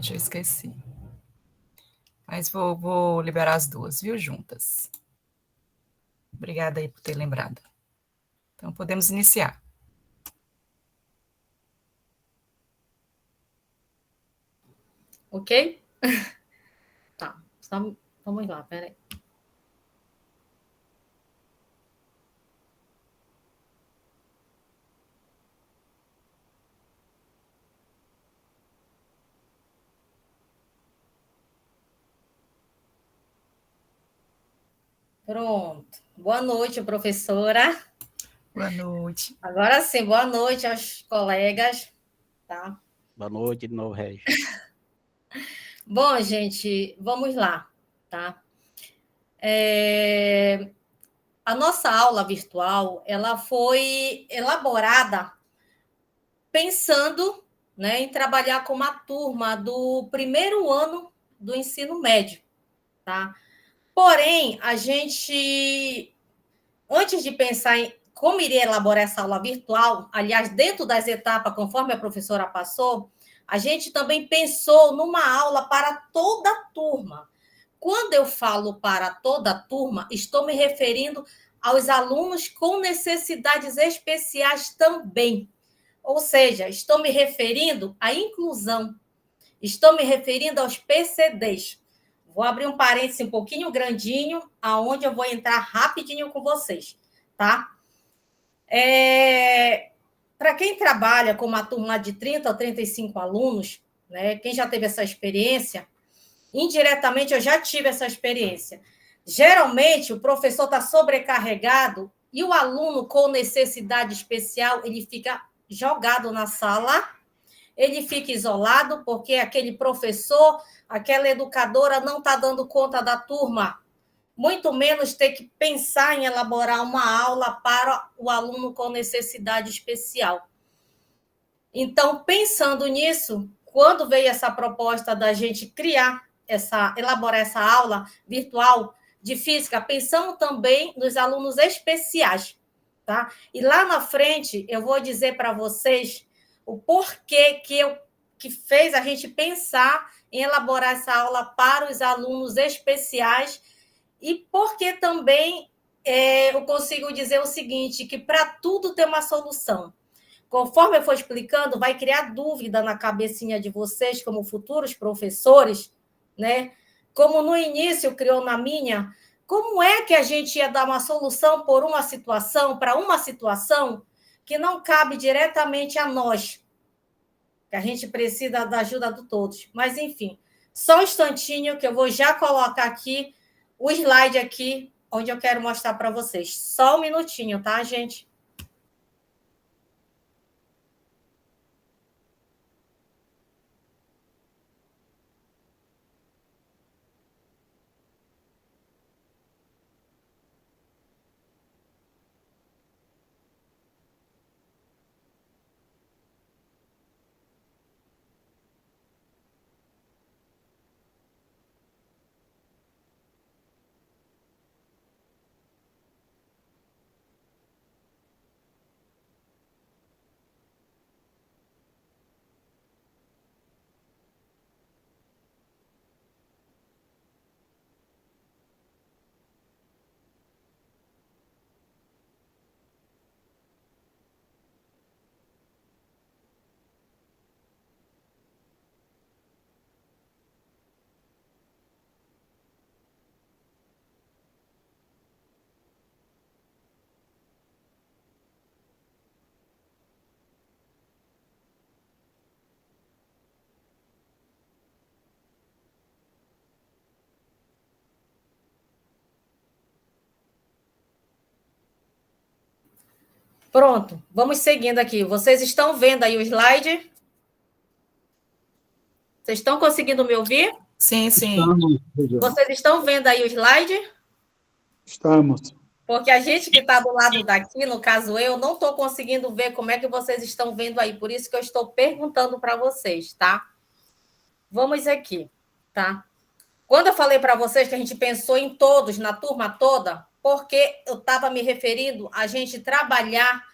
Gente, eu esqueci. Mas vou liberar as duas, viu, juntas. Obrigada aí por ter lembrado. Então, podemos iniciar. Ok? Tá, então, vamos lá, peraí. Pronto. Boa noite, professora. Boa noite. Agora sim, boa noite aos colegas, tá? Boa noite de novo, Regis. Bom, gente, vamos lá, tá? A nossa aula virtual, ela foi elaborada pensando, né, em trabalhar com uma turma do primeiro ano do ensino médio, tá? Porém, a gente, antes de pensar em como iria elaborar essa aula virtual, aliás, dentro das etapas, conforme a professora passou, a gente também pensou numa aula para toda a turma. Quando eu falo para toda a turma, estou me referindo aos alunos com necessidades especiais também. Ou seja, estou me referindo à inclusão, estou me referindo aos PCDs. Vou abrir um parêntese um pouquinho grandinho, aonde eu vou entrar rapidinho com vocês, tá? Para quem trabalha com uma turma de 30 ou 35 alunos, né, quem já teve essa experiência, indiretamente eu já tive essa experiência. Geralmente, o professor está sobrecarregado e o aluno com necessidade especial, ele fica jogado na sala, ele fica isolado, porque aquele professor, aquela educadora não está dando conta da turma, muito menos ter que pensar em elaborar uma aula para o aluno com necessidade especial. Então, pensando nisso, quando veio essa proposta da gente elaborar essa aula virtual de física, pensamos também nos alunos especiais, tá? E lá na frente eu vou dizer para vocês o porquê que fez a gente pensar em elaborar essa aula para os alunos especiais e porque também eu consigo dizer o seguinte, que para tudo tem uma solução. Conforme eu for explicando, vai criar dúvida na cabecinha de vocês, como futuros professores, né? Como no início criou na minha, como é que a gente ia dar uma solução por uma situação, para uma situação que não cabe diretamente a nós, que a gente precisa da ajuda de todos. Mas, enfim, só um instantinho que eu vou já colocar aqui o slide aqui, onde eu quero mostrar para vocês. Só um minutinho, tá, gente? Pronto, vamos seguindo aqui. Vocês estão vendo aí o slide? Vocês estão conseguindo me ouvir? Sim, sim. Estamos. Vocês estão vendo aí o slide? Estamos. Porque a gente que está do lado daqui, no caso eu, não estou conseguindo ver como é que vocês estão vendo aí. Por isso que eu estou perguntando para vocês, tá? Vamos aqui, tá? Quando eu falei para vocês que a gente pensou em todos, na turma toda, porque eu estava me referindo a gente trabalhar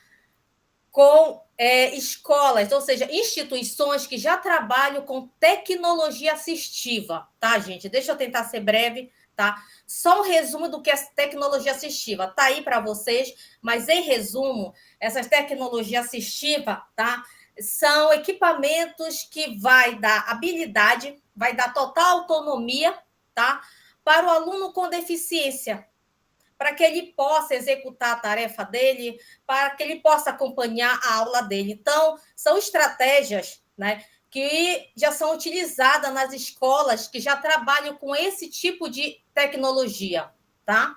com escolas, ou seja, instituições que já trabalham com tecnologia assistiva, tá, gente? Deixa eu tentar ser breve, tá? Só um resumo do que é tecnologia assistiva. Tá aí para vocês, mas em resumo, essas tecnologias assistivas, tá? São equipamentos que vai dar habilidade, vai dar total autonomia, tá? Para o aluno com deficiência, para que ele possa executar a tarefa dele, para que ele possa acompanhar a aula dele. Então, são estratégias, né, que já são utilizadas nas escolas que já trabalham com esse tipo de tecnologia, tá?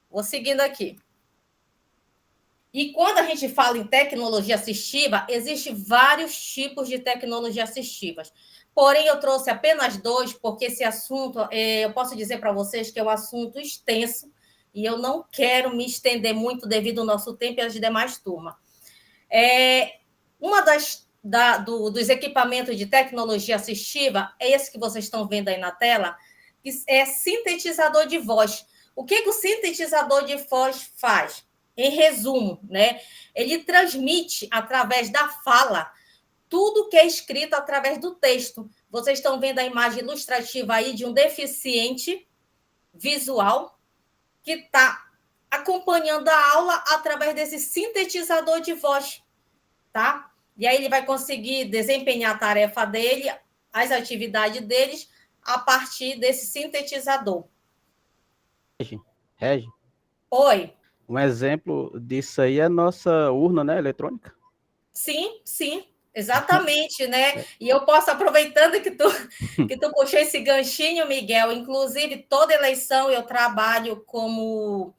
Vou seguindo aqui. E quando a gente fala em tecnologia assistiva, existem vários tipos de tecnologia assistivas. Porém, eu trouxe apenas dois, porque esse assunto, eu posso dizer para vocês que é um assunto extenso, e eu não quero me estender muito devido ao nosso tempo e às demais turmas. Uma dos equipamentos de tecnologia assistiva é esse que vocês estão vendo aí na tela, que é sintetizador de voz. O que o sintetizador de voz faz? Em resumo, né? Ele transmite através da fala tudo que é escrito através do texto. Vocês estão vendo a imagem ilustrativa aí de um deficiente visual que está acompanhando a aula através desse sintetizador de voz, tá? E aí ele vai conseguir desempenhar a tarefa dele, as atividades deles, a partir desse sintetizador. Regi, Oi. um exemplo disso aí é a nossa urna, né, eletrônica. Sim, sim, exatamente, né? E eu posso, aproveitando que tu puxou esse ganchinho, Miguel, inclusive toda eleição eu trabalho como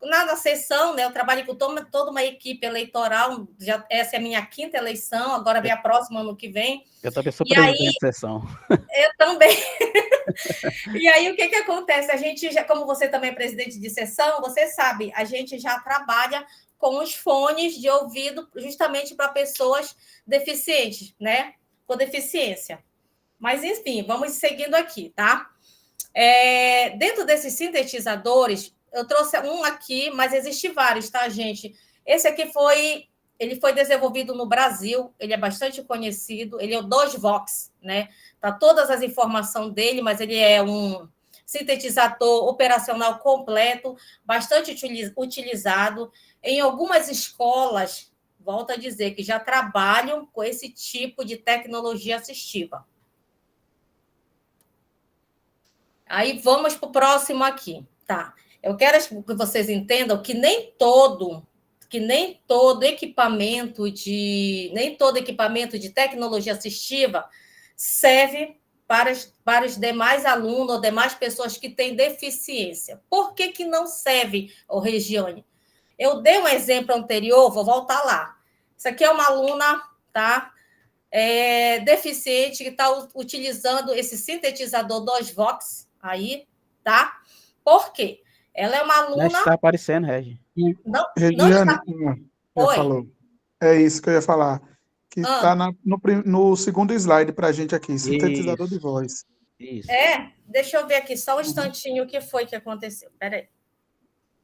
na sessão, né? Eu trabalho com toda uma equipe eleitoral, essa é a minha 5ª eleição, agora vem a próxima ano que vem. Eu também sou E presidente aí, de sessão. eu também. E aí, o que acontece? A gente, como você também é presidente de sessão, você sabe, a gente já trabalha com os fones de ouvido justamente para pessoas deficientes, né? Com deficiência. Mas, enfim, vamos seguindo aqui, tá? Dentro desses sintetizadores, eu trouxe um aqui, mas existem vários, tá, gente? Esse aqui ele foi desenvolvido no Brasil, ele é bastante conhecido, ele é o DOSVox, né? Tá todas as informações dele, mas ele é um sintetizador operacional completo, bastante utilizado em algumas escolas, volto a dizer, que já trabalham com esse tipo de tecnologia assistiva. Aí vamos para o próximo aqui, tá? Eu quero que vocês entendam que nem todo equipamento de tecnologia assistiva serve para os demais alunos ou demais pessoas que têm deficiência. Por que não serve, Regiane? Eu dei um exemplo anterior, vou voltar lá. Isso aqui é uma aluna, tá? Deficiente que está utilizando esse sintetizador DOSVox aí, tá? Por quê? Ela é uma aluna... Não está aparecendo, Regi. Não Regiane, está... já Oi. falou. É isso que eu ia falar. Que está no segundo slide para a gente aqui, sintetizador de voz. Isso. Deixa eu ver aqui só um instantinho o que foi que aconteceu. Espera aí.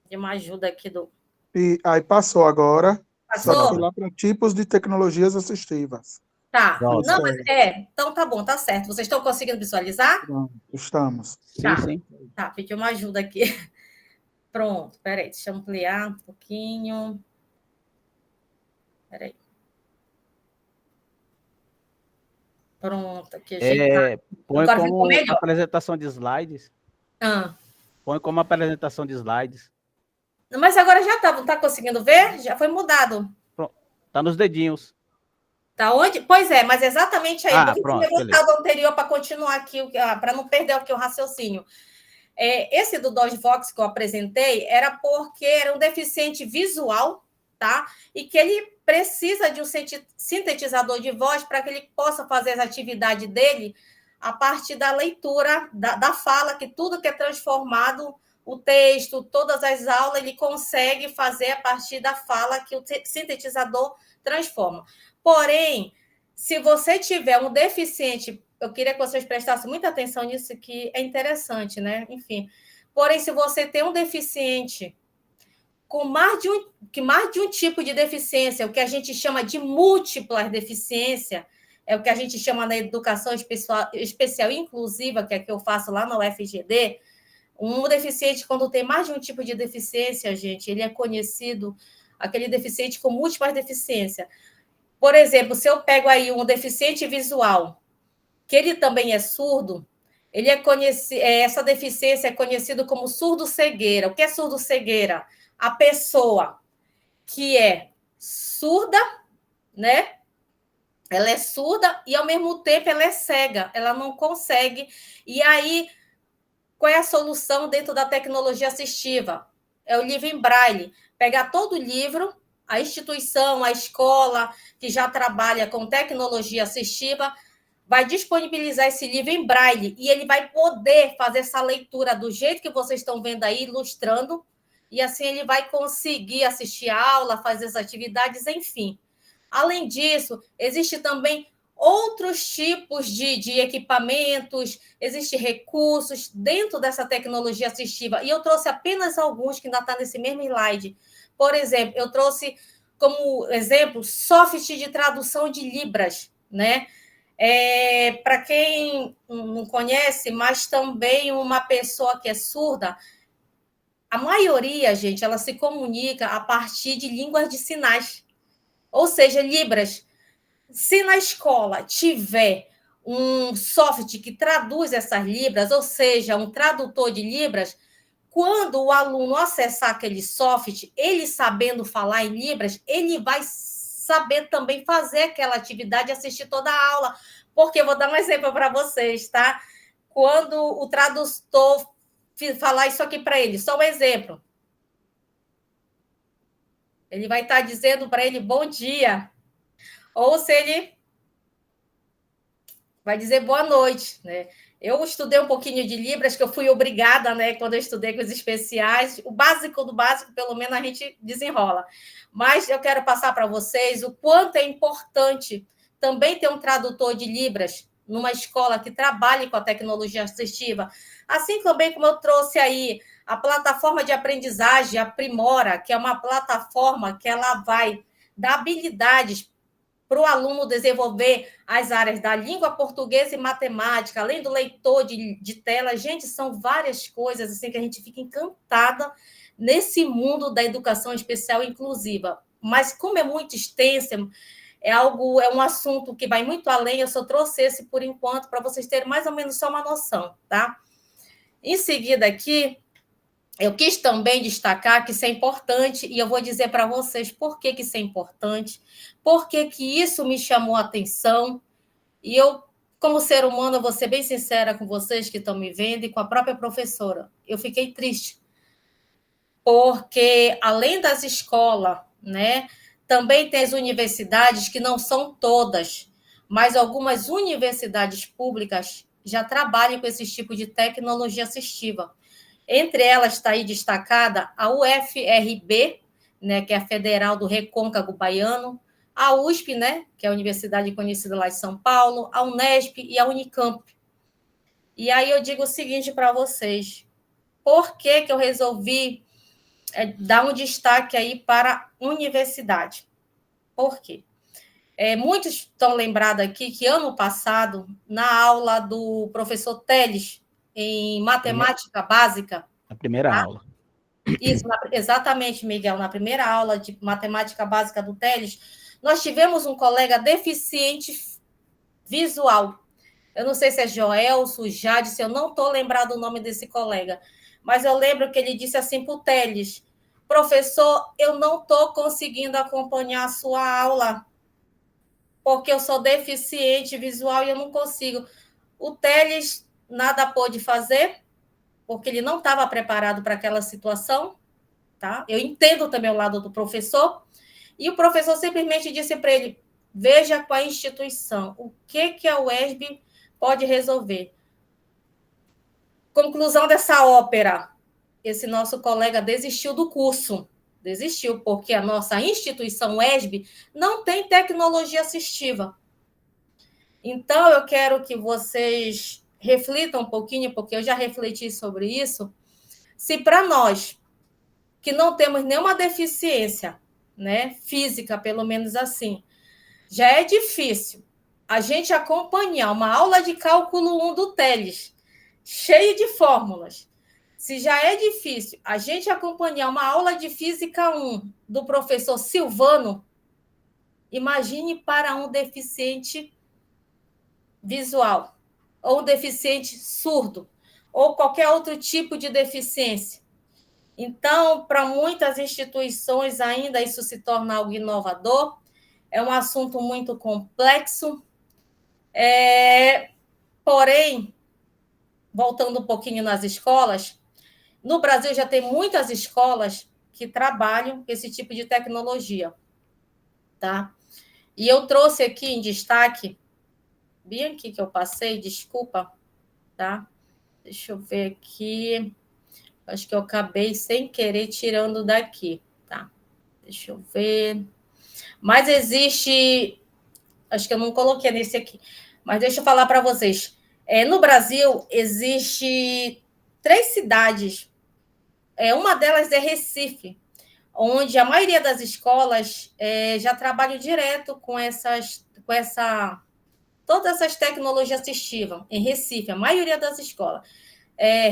De uma ajuda aqui do... E aí passou agora. Passou? Só que foi lá para tipos de tecnologias assistivas. Tá. Pronto. Não, mas então tá bom, tá certo. Vocês estão conseguindo visualizar? Pronto, estamos. Sim, Tá. sim. Tá, pedi uma ajuda aqui. Pronto, peraí, deixa eu ampliar um pouquinho. Peraí. Pronto, aqui a gente Põe agora como ficou melhor. apresentação de slides. Põe como apresentação de slides. Mas agora já tá, não tá conseguindo ver? Já foi mudado. Pronto. Tá nos dedinhos. Tá onde? Pois é, mas exatamente aí. Vou Pronto, voltar do anterior para continuar aqui, para não perder aqui o raciocínio. Esse do DOSVox que eu apresentei era porque era um deficiente visual, tá? E que ele precisa de um sintetizador de voz para que ele possa fazer as atividades dele a partir da leitura, da fala, que tudo que é transformado, o texto, todas as aulas, ele consegue fazer a partir da fala que o sintetizador transforma. Porém, se você tiver um deficiente, eu queria que vocês prestassem muita atenção nisso, que é interessante, né? Enfim. Porém, se você tem um deficiente com mais de um tipo de deficiência, o que a gente chama de múltiplas deficiências, é o que a gente chama na educação especial inclusiva, que é que eu faço lá na UFGD. Um deficiente, quando tem mais de um tipo de deficiência, gente, ele é conhecido, aquele deficiente com múltiplas deficiências. Por exemplo, se eu pego aí um deficiente visual, que ele também é surdo, ele é conhecido, essa deficiência é conhecida como surdo-cegueira. O que é surdo-cegueira? A pessoa que é surda, né? Ela é surda e, ao mesmo tempo, ela é cega. Ela não consegue. E aí, qual é a solução dentro da tecnologia assistiva? É o livro em braille. Pegar todo o livro, a instituição, a escola que já trabalha com tecnologia assistiva, vai disponibilizar esse livro em braille e ele vai poder fazer essa leitura do jeito que vocês estão vendo aí, ilustrando, e assim ele vai conseguir assistir a aula, fazer as atividades, enfim. Além disso, existe também outros tipos de equipamentos, existem recursos dentro dessa tecnologia assistiva, e eu trouxe apenas alguns que ainda está nesse mesmo slide. Por exemplo, eu trouxe como exemplo software de tradução de Libras, né? Para quem não conhece, mas também uma pessoa que é surda, a maioria, gente, ela se comunica a partir de línguas de sinais, ou seja, Libras. Se na escola tiver um software que traduz essas Libras, ou seja, um tradutor de Libras, quando o aluno acessar aquele software, ele sabendo falar em Libras, ele vai saber também fazer aquela atividade e assistir toda a aula. Porque eu vou dar um exemplo para vocês, tá? Quando o tradutor falar isso aqui para ele, só um exemplo. Ele vai estar dizendo para ele bom dia. Ou se ele vai dizer boa noite, né? Eu estudei um pouquinho de Libras, que eu fui obrigada, né? Quando eu estudei com os especiais, o básico do básico, pelo menos a gente desenrola. Mas eu quero passar para vocês o quanto é importante também ter um tradutor de Libras numa escola que trabalhe com a tecnologia assistiva. Assim também como eu trouxe aí a plataforma de aprendizagem Aprimora, que é uma plataforma que ela vai dar habilidades para o aluno desenvolver as áreas da língua portuguesa e matemática, além do leitor de tela. Gente, são várias coisas assim que a gente fica encantada nesse mundo da educação especial inclusiva. Mas como é muito extenso, é um assunto que vai muito além, eu só trouxe esse por enquanto, para vocês terem mais ou menos só uma noção, tá? Em seguida aqui, eu quis também destacar que isso é importante, e eu vou dizer para vocês por que isso é importante, por que isso me chamou a atenção, e eu, como ser humano, eu vou ser bem sincera com vocês que estão me vendo e com a própria professora. Eu fiquei triste, porque além das escolas, né, também tem as universidades, que não são todas, mas algumas universidades públicas já trabalham com esse tipo de tecnologia assistiva. Entre elas está aí destacada a UFRB, né, que é a Federal do Recôncavo Baiano, a USP, né, que é a universidade conhecida lá em São Paulo, a Unesp e a Unicamp. E aí eu digo o seguinte para vocês: por que eu resolvi dar um destaque aí para a universidade? Por quê? Muitos estão lembrados aqui que ano passado, na aula do professor Teles, em matemática básica. Na primeira aula. Isso, exatamente, Miguel. Na primeira aula de matemática básica do Teles, nós tivemos um colega deficiente visual. Eu não sei se é Joelso, Jade, se eu não estou lembrado o nome desse colega, mas eu lembro que ele disse assim para o Teles: professor, eu não estou conseguindo acompanhar a sua aula, porque eu sou deficiente visual e eu não consigo. O Teles nada pôde fazer, porque ele não estava preparado para aquela situação, tá? Eu entendo também o lado do professor, e o professor simplesmente disse para ele: veja com a instituição, o que a UESB pode resolver. Conclusão dessa ópera: esse nosso colega desistiu do curso, desistiu, porque a nossa instituição UESB não tem tecnologia assistiva. Então, eu quero que vocês reflitam um pouquinho, porque eu já refleti sobre isso. Se para nós, que não temos nenhuma deficiência, né, física, pelo menos assim, já é difícil a gente acompanhar uma aula de cálculo 1 do Teles, cheio de fórmulas. Se já é difícil a gente acompanhar uma aula de física 1 do professor Silvano, imagine para um deficiente visual, ou um deficiente surdo, ou qualquer outro tipo de deficiência. Então, para muitas instituições ainda isso se torna algo inovador, é um assunto muito complexo, porém, voltando um pouquinho nas escolas, no Brasil já tem muitas escolas que trabalham com esse tipo de tecnologia, tá? E eu trouxe aqui em destaque, bem aqui que eu passei, desculpa, tá? Deixa eu ver aqui, acho que eu acabei sem querer tirando daqui, tá? Deixa eu ver. Mas existe, acho que eu não coloquei nesse aqui, mas deixa eu falar para vocês. No Brasil, existe 3 cidades. Uma delas é Recife, onde a maioria das escolas já trabalham direto com todas essas tecnologias assistivas. Em Recife, a maioria das escolas.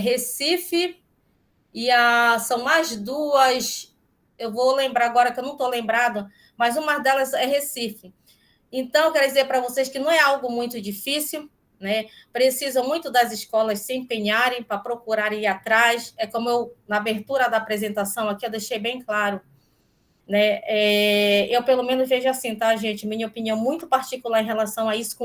Recife e são mais 2, eu vou lembrar agora que eu não estou lembrada, mas uma delas é Recife. Então, eu quero dizer para vocês que não é algo muito difícil, né? Precisam muito das escolas se empenharem para procurar ir atrás. É como eu, na abertura da apresentação aqui, eu deixei bem claro, né? Eu, pelo menos, vejo assim, tá, gente? Minha opinião muito particular em relação a isso,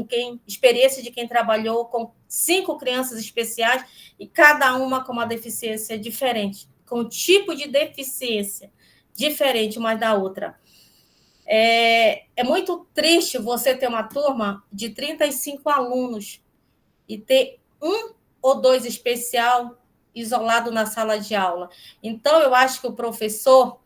experiência de quem trabalhou com 5 crianças especiais e cada uma com uma deficiência diferente, com um tipo de deficiência diferente uma da outra. É muito triste você ter uma turma de 35 alunos e ter 1 ou 2 especial isolado na sala de aula. Então, eu acho que o professor,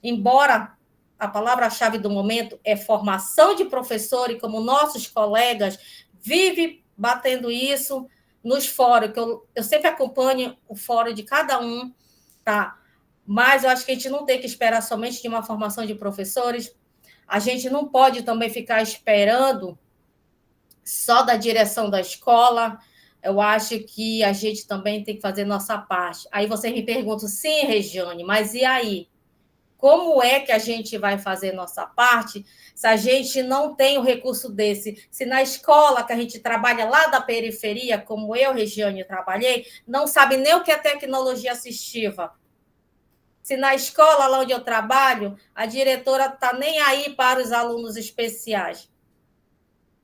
embora a palavra-chave do momento é formação de professor, e como nossos colegas vivem batendo isso nos fóruns, que eu sempre acompanho o fórum de cada um, tá? Mas eu acho que a gente não tem que esperar somente de uma formação de professores. A gente não pode também ficar esperando só da direção da escola. Eu acho que a gente também tem que fazer nossa parte. Aí você me pergunta, sim, Regiane, mas e aí? Como é que a gente vai fazer nossa parte se a gente não tem o recurso desse? Se na escola que a gente trabalha lá da periferia, como eu, Regiane, trabalhei, não sabe nem o que é tecnologia assistiva. Se na escola lá onde eu trabalho, a diretora está nem aí para os alunos especiais.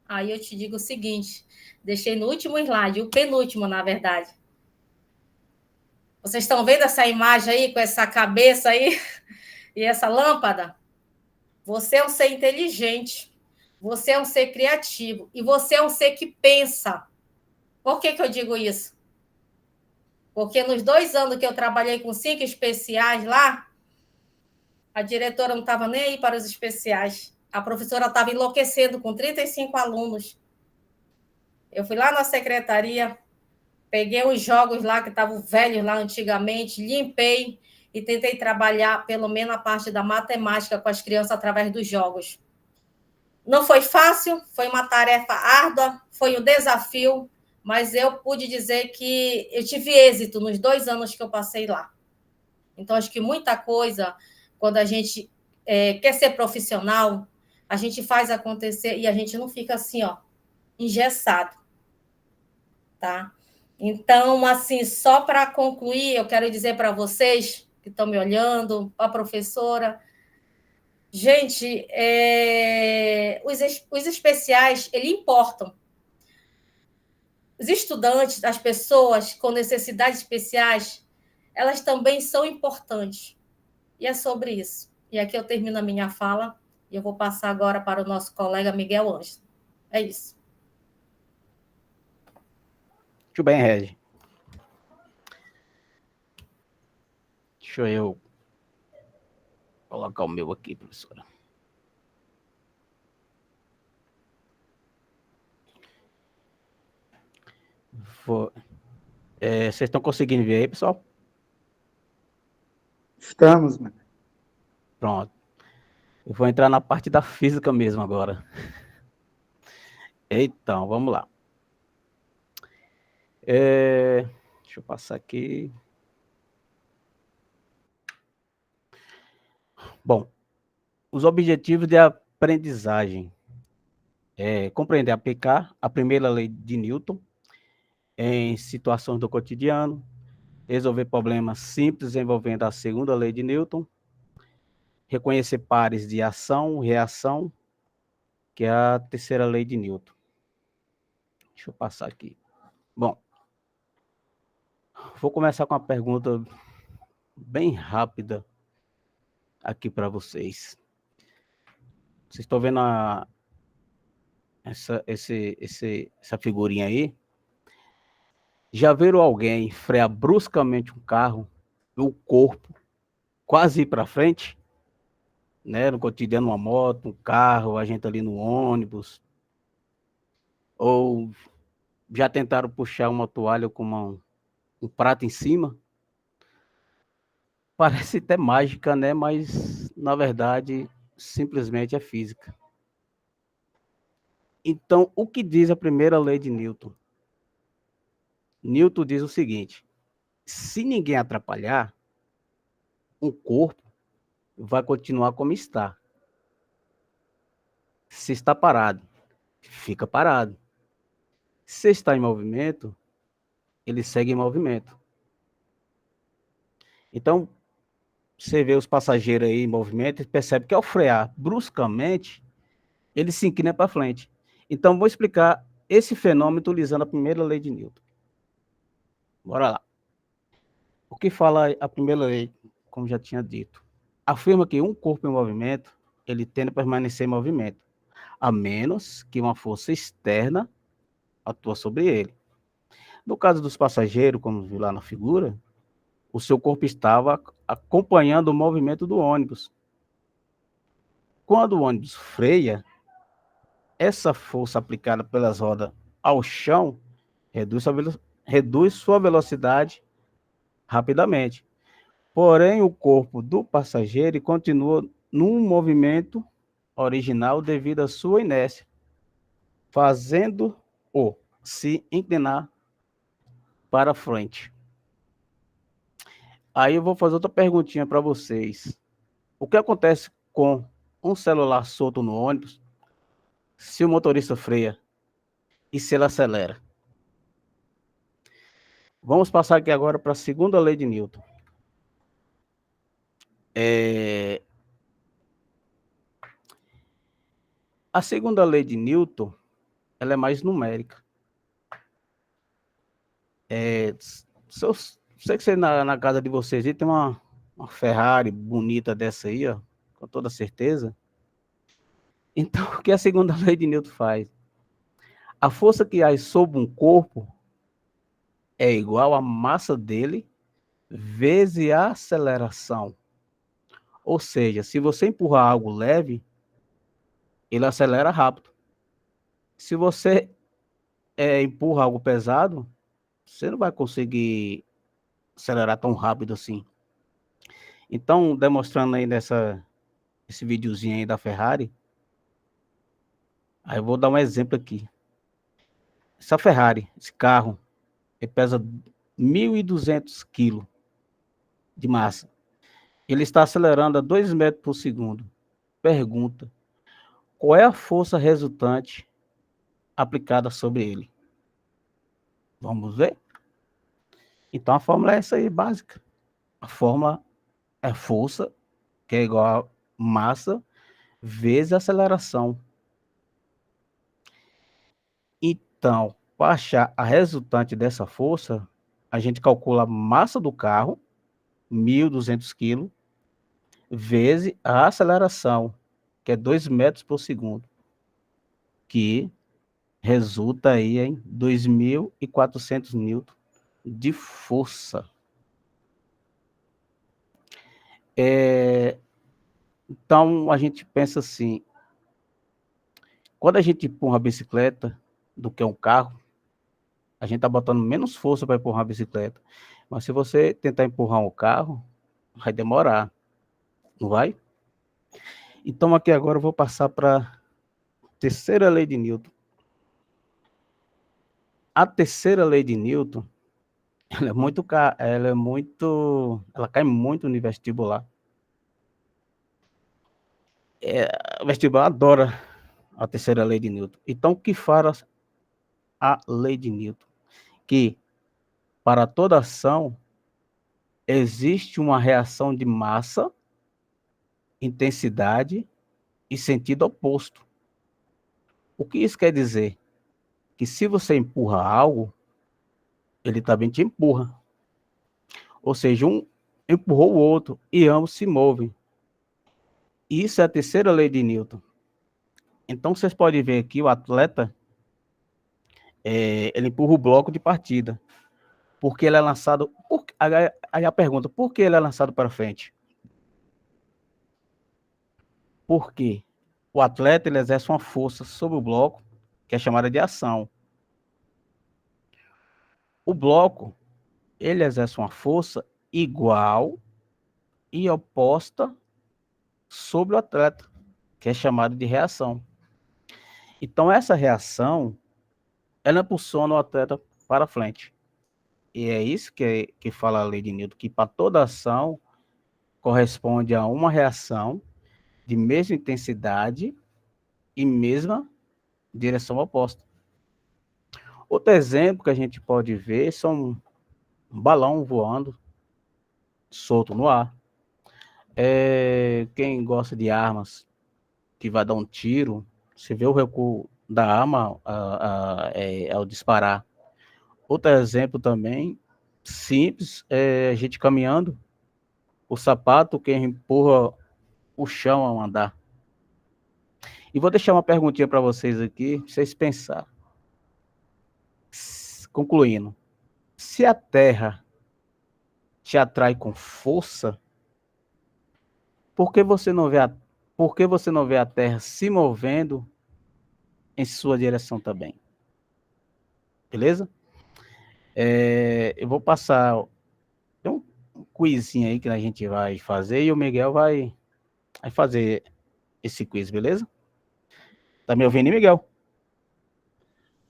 Aí eu te digo o seguinte, deixei no último slide, o penúltimo, na verdade. Vocês estão vendo essa imagem aí, com essa cabeça aí e essa lâmpada? Você é um ser inteligente, você é um ser criativo e você é um ser que pensa. Por que eu digo isso? Porque nos 2 anos que eu trabalhei com 5 especiais lá, a diretora não estava nem aí para os especiais. A professora estava enlouquecendo com 35 alunos. Eu fui lá na secretaria, peguei os jogos lá que estavam velhos lá antigamente, limpei e tentei trabalhar pelo menos a parte da matemática com as crianças através dos jogos. Não foi fácil, foi uma tarefa árdua, foi um desafio, mas eu pude dizer que eu tive êxito nos 2 anos que eu passei lá. Então, acho que muita coisa, quando a gente quer ser profissional, a gente faz acontecer e a gente não fica assim, ó, engessado, tá? Então, assim, só para concluir, eu quero dizer para vocês que estão me olhando, a professora, gente, os especiais, eles importam. Os estudantes, as pessoas com necessidades especiais, elas também são importantes. E é sobre isso. E aqui eu termino a minha fala e eu vou passar agora para o nosso colega Miguel Ângelo. É isso. Muito bem, Regi. Deixa eu colocar o meu aqui, professora. Vocês estão conseguindo ver aí, pessoal? Estamos, mano. Pronto. Eu vou entrar na parte da física mesmo agora. Então, vamos lá. Deixa eu passar aqui. Bom, os objetivos de aprendizagem é compreender e aplicar a primeira lei de Newton em situações do cotidiano, resolver problemas simples envolvendo a segunda lei de Newton, reconhecer pares de ação, reação, que é a terceira lei de Newton. Deixa eu passar aqui. Bom, vou começar com uma pergunta bem rápida aqui para vocês. Vocês estão vendo essa figurinha aí? Já viram alguém frear bruscamente um carro, o corpo quase ir para frente? Né? No cotidiano, uma moto, um carro, a gente ali no ônibus. Ou já tentaram puxar uma toalha com um prato em cima? Parece até mágica, né? Mas, na verdade, simplesmente é física. Então, o que diz a primeira lei de Newton? Newton diz o seguinte: se ninguém atrapalhar, o corpo vai continuar como está. Se está parado, fica parado. Se está em movimento, ele segue em movimento. Então, você vê os passageiros aí em movimento e percebe que ao frear bruscamente, ele se inclina para frente. Então, vou explicar esse fenômeno utilizando a primeira lei de Newton. Bora lá. O que fala a primeira lei, como já tinha dito? Afirma que um corpo em movimento, ele tende a permanecer em movimento, a menos que uma força externa atua sobre ele. No caso dos passageiros, como viu lá na figura, o seu corpo estava acompanhando o movimento do ônibus. Quando o ônibus freia, essa força aplicada pelas rodas ao chão reduz sua velocidade rapidamente. Porém, o corpo do passageiro continua num movimento original devido à sua inércia, fazendo-o se inclinar para frente. Aí eu vou fazer outra perguntinha para vocês. O que acontece com um celular solto no ônibus se o motorista freia e se ele acelera? Vamos passar aqui agora para a segunda lei de Newton. A segunda lei de Newton, ela é mais numérica. Sei que na casa de vocês aí tem uma Ferrari bonita dessa aí, ó, com toda certeza. Então, o que a segunda lei de Newton faz? A força que age sobre um corpo é igual à massa dele vezes a aceleração. Ou seja, se você empurrar algo leve, ele acelera rápido. Se você empurra algo pesado, você não vai conseguir acelerar tão rápido assim. Então, demonstrando aí esse videozinho aí da Ferrari, aí eu vou dar um exemplo aqui. Essa Ferrari, esse carro, ele pesa 1.200 quilos de massa. Ele está acelerando a 2 metros por segundo. Pergunta: qual é a força resultante aplicada sobre ele? Vamos ver? Então, a fórmula é essa aí, básica. A fórmula é força, que é igual a massa, vezes a aceleração. Então, para achar a resultante dessa força, a gente calcula a massa do carro, 1.200 quilos, vezes a aceleração, que é 2 metros por segundo, que resulta aí em 2.400 newton de força. Então, a gente pensa assim, quando a gente empurra a bicicleta do que um carro, a gente está botando menos força para empurrar a bicicleta. Mas se você tentar empurrar um carro, vai demorar, não vai? Então aqui agora eu vou passar para a terceira lei de Newton. A terceira lei de Newton, ela cai muito no vestibular. O vestibular adora a terceira lei de Newton. Então, o que fala a lei de Newton? Que para toda ação existe uma reação de massa, intensidade e sentido oposto. O que isso quer dizer? Que se você empurra algo, ele também te empurra. Ou seja, um empurrou o outro e ambos se movem. Isso é a terceira lei de Newton. Então, vocês podem ver aqui o atleta, ele empurra o bloco de partida. Porque ele é lançado... Aí a pergunta, por que ele é lançado para frente? Porque o atleta ele exerce uma força sobre o bloco, que é chamada de ação. O bloco, ele exerce uma força igual e oposta sobre o atleta, que é chamada de reação. Então, essa reação, ela impulsiona o atleta para frente. E é isso que fala a lei de Newton, que para toda ação corresponde a uma reação de mesma intensidade e mesma direção oposta. Outro exemplo que a gente pode ver são um balão voando solto no ar. Quem gosta de armas, que vai dar um tiro, você vê o recuo da arma ao disparar. Outro exemplo também, simples, a gente caminhando, o sapato, quem empurra o chão ao andar. E vou deixar uma perguntinha para vocês aqui, pra vocês pensarem. Concluindo, se a Terra te atrai com força, por que você não vê a Terra se movendo em sua direção também? Beleza? Eu vou passar tem um quizinho aí que a gente vai fazer e o Miguel vai fazer esse quiz, beleza? Tá me ouvindo, Miguel?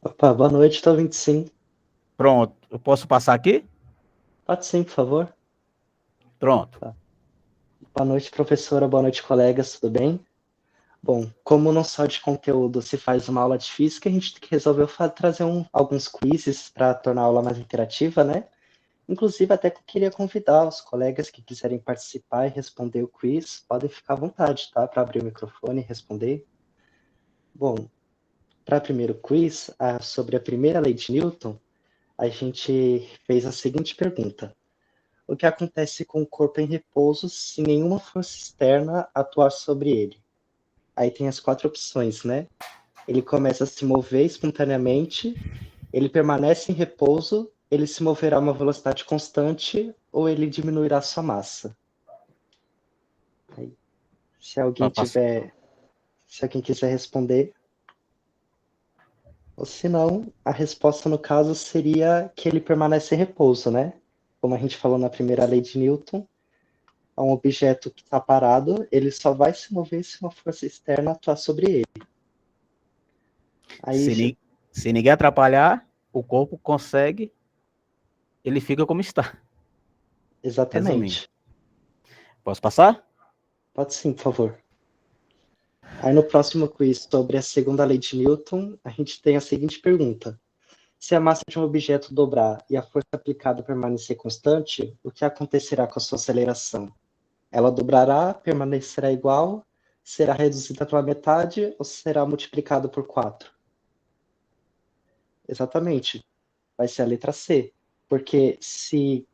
Opa, boa noite, tô ouvindo sim. Pronto, eu posso passar aqui? Pode sim, por favor. Pronto. Tá. Boa noite, professora, boa noite, colegas, tudo bem? Bom, como não só de conteúdo se faz uma aula de física, a gente resolveu trazer alguns quizzes para tornar a aula mais interativa, né? Inclusive, até que eu queria convidar os colegas que quiserem participar e responder o quiz, podem ficar à vontade, tá? Para abrir o microfone e responder. Bom, para o primeiro quiz, sobre a primeira lei de Newton, a gente fez a seguinte pergunta. O que acontece com o corpo em repouso se nenhuma força externa atuar sobre ele? Aí tem as 4 opções, né? Ele começa a se mover espontaneamente, ele permanece em repouso, ele se moverá a uma velocidade constante ou ele diminuirá sua massa. Aí, se alguém quiser responder. Ou se não, a resposta no caso seria que ele permanece em repouso, né? Como a gente falou na primeira lei de Newton, é um objeto que está parado, ele só vai se mover se uma força externa atuar sobre ele. Aí, se ninguém atrapalhar, o corpo consegue, ele fica como está. Exatamente. Resumindo. Posso passar? Pode sim, por favor. Aí no próximo quiz sobre a segunda lei de Newton, a gente tem a seguinte pergunta. Se a massa de um objeto dobrar e a força aplicada permanecer constante, o que acontecerá com a sua aceleração? Ela dobrará, permanecerá igual, será reduzida pela metade ou será multiplicada por 4? Exatamente. Vai ser a letra C. Porque se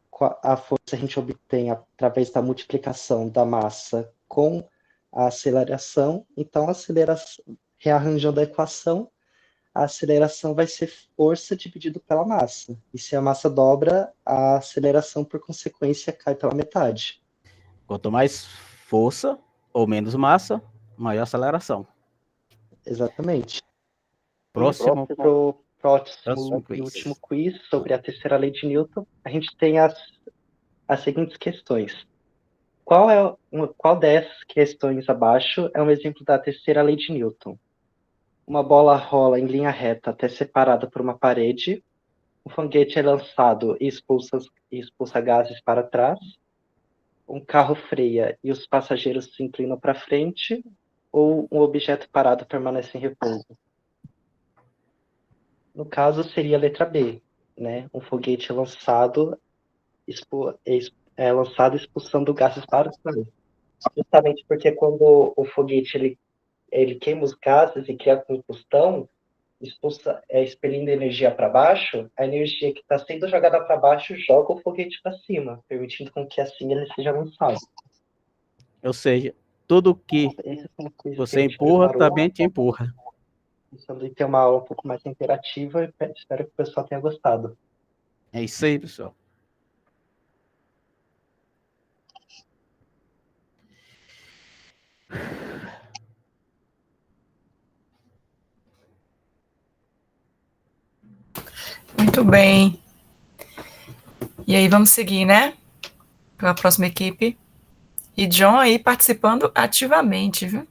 a força a gente obtém através da multiplicação da massa com a aceleração, então a aceleração, rearranjando a equação, a aceleração vai ser força dividido pela massa. E se a massa dobra, a aceleração, por consequência, cai pela metade. Quanto mais força ou menos massa, maior aceleração. Exatamente. Próximo E último quiz sobre a terceira lei de Newton, a gente tem as seguintes questões. Qual dessas questões abaixo é um exemplo da terceira lei de Newton? Uma bola rola em linha reta até separada por uma parede. Um foguete é lançado e expulsa gases para trás. Um carro freia e os passageiros se inclinam para frente. Ou um objeto parado permanece em repouso. No caso, seria a letra B, né? Um foguete é lançado, expulsando gases para trás. Justamente porque quando o foguete ele queima os gases e cria combustão, expelindo energia para baixo, a energia que está sendo jogada para baixo joga o foguete para cima, permitindo com que assim ele seja lançado. Ou seja, tudo que você empurra, também te empurra. Pensando em ter uma aula um pouco mais interativa, espero que o pessoal tenha gostado. É isso aí, pessoal. Muito bem. E aí, vamos seguir, né? Para a próxima equipe. E John aí participando ativamente, viu?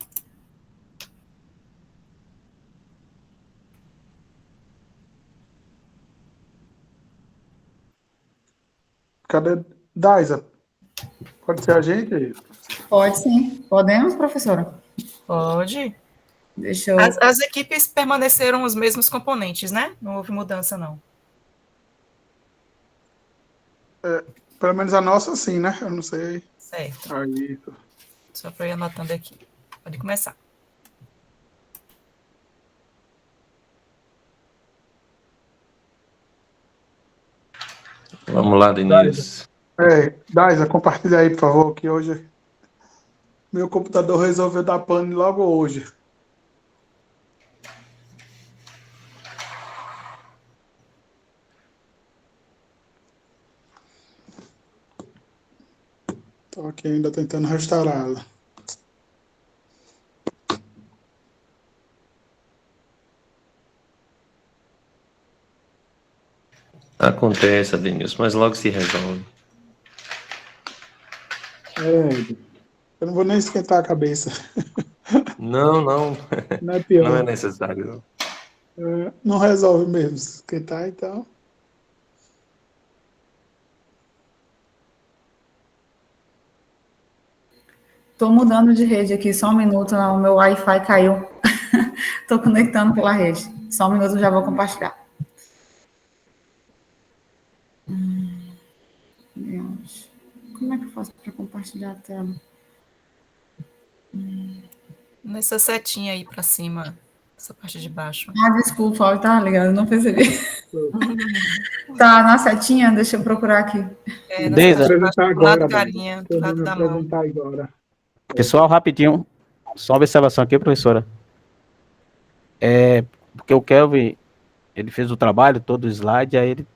Cadê? Daisa, pode ser a gente? Pode sim. Podemos, professora? Pode. Deixa eu. As equipes permaneceram os mesmos componentes, né? Não houve mudança, não. Pelo menos a nossa, sim, né? Eu não sei. Certo. Aí, Só para ir anotando aqui. Pode começar. Vamos lá, Denise. Daisa, compartilha aí, por favor, que hoje meu computador resolveu dar pane logo hoje. Estou aqui ainda tentando restaurá-la. Acontece, Denilson, mas logo se resolve. Eu não vou nem esquentar a cabeça. Não Não é pior. não é necessário. Não resolve mesmo esquentar, então. Estou mudando de rede aqui, só um minuto, o meu Wi-Fi caiu. Estou conectando pela rede. Só um minuto, já vou compartilhar. Deus. Como é que eu faço para compartilhar a tela? Nessa setinha aí para cima, essa parte de baixo. Ah, desculpa, tá ligado? Não percebi. Tá na setinha? Deixa eu procurar aqui. Nessa parte de baixo, do lado agora, carinha, do lado da mão. Agora. Pessoal, rapidinho, só uma observação aqui, professora. Porque o Kelvin, ele fez o trabalho, todo o slide, aí ele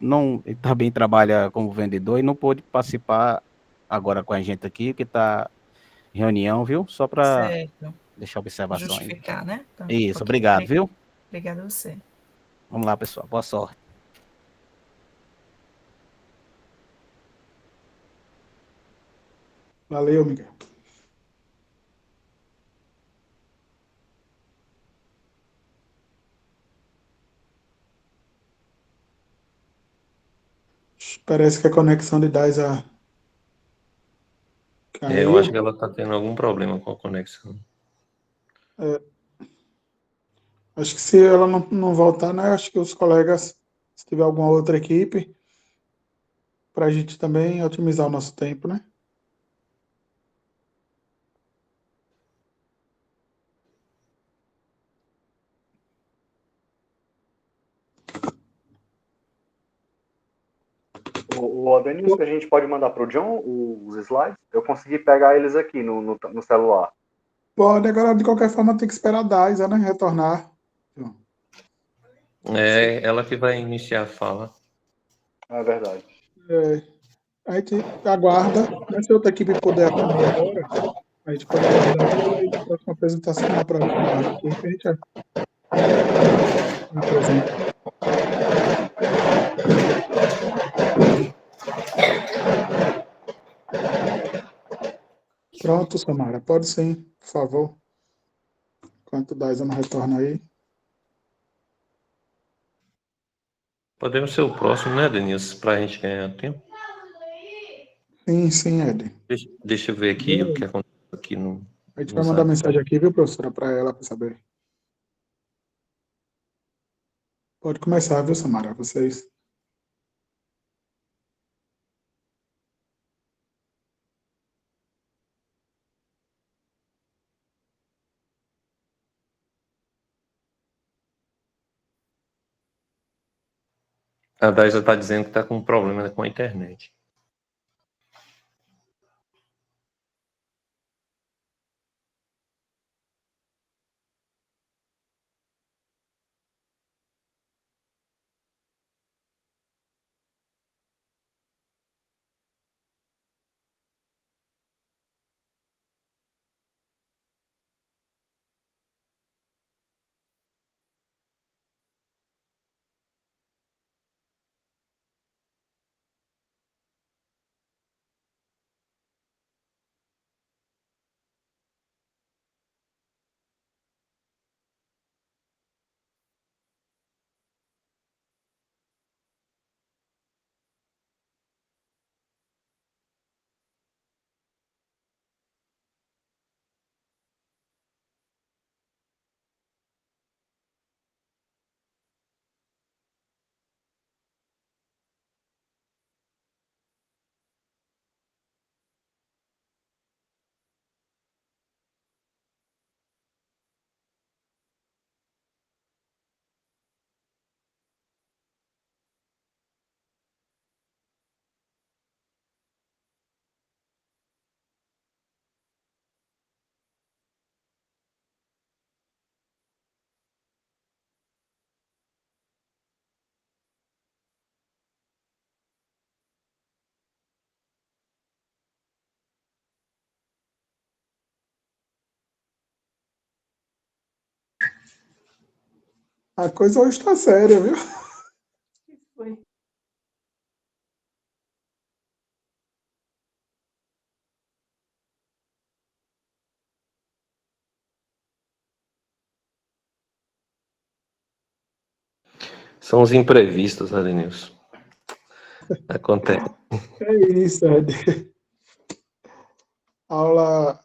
também trabalha como vendedor e não pôde participar agora com a gente aqui, que está em reunião, viu? Só para deixar a observação justificar, aí. né? Então, isso, obrigado, viu? Obrigada a você. Vamos lá, pessoal, boa sorte. Valeu, Miguel. Parece que a conexão de Daisa caiu. Eu acho que ela está tendo algum problema com a conexão. Acho que se ela não voltar, né? Acho que os colegas, se tiver alguma outra equipe, para a gente também otimizar o nosso tempo, né? O Denilson, a gente pode mandar para o John os slides? Eu consegui pegar eles aqui no celular. Pode, agora de qualquer forma tem que esperar a Daisa, né? Retornar. É ela que vai iniciar a fala. É verdade. A gente aguarda, mas se outra equipe puder atender agora, a gente pode aguardar e a próxima apresentação na próxima equipe, a gente apresenta. Pronto, Samara. Pode sim, por favor. Enquanto o Daisa não retorna aí. Podemos ser o próximo, né, Denilson? Para a gente ganhar tempo. Sim, Ed. Deixa eu ver aqui o que aconteceu aqui A gente no vai mandar Zap. mensagem aqui, viu, professora, para ela, para saber. Pode começar, viu, Samara? Vocês. A Daisa está dizendo que está com um problema com a internet. A coisa hoje está séria, viu? São os imprevistos, né, Denilson? Acontece. É isso, Ed. Aula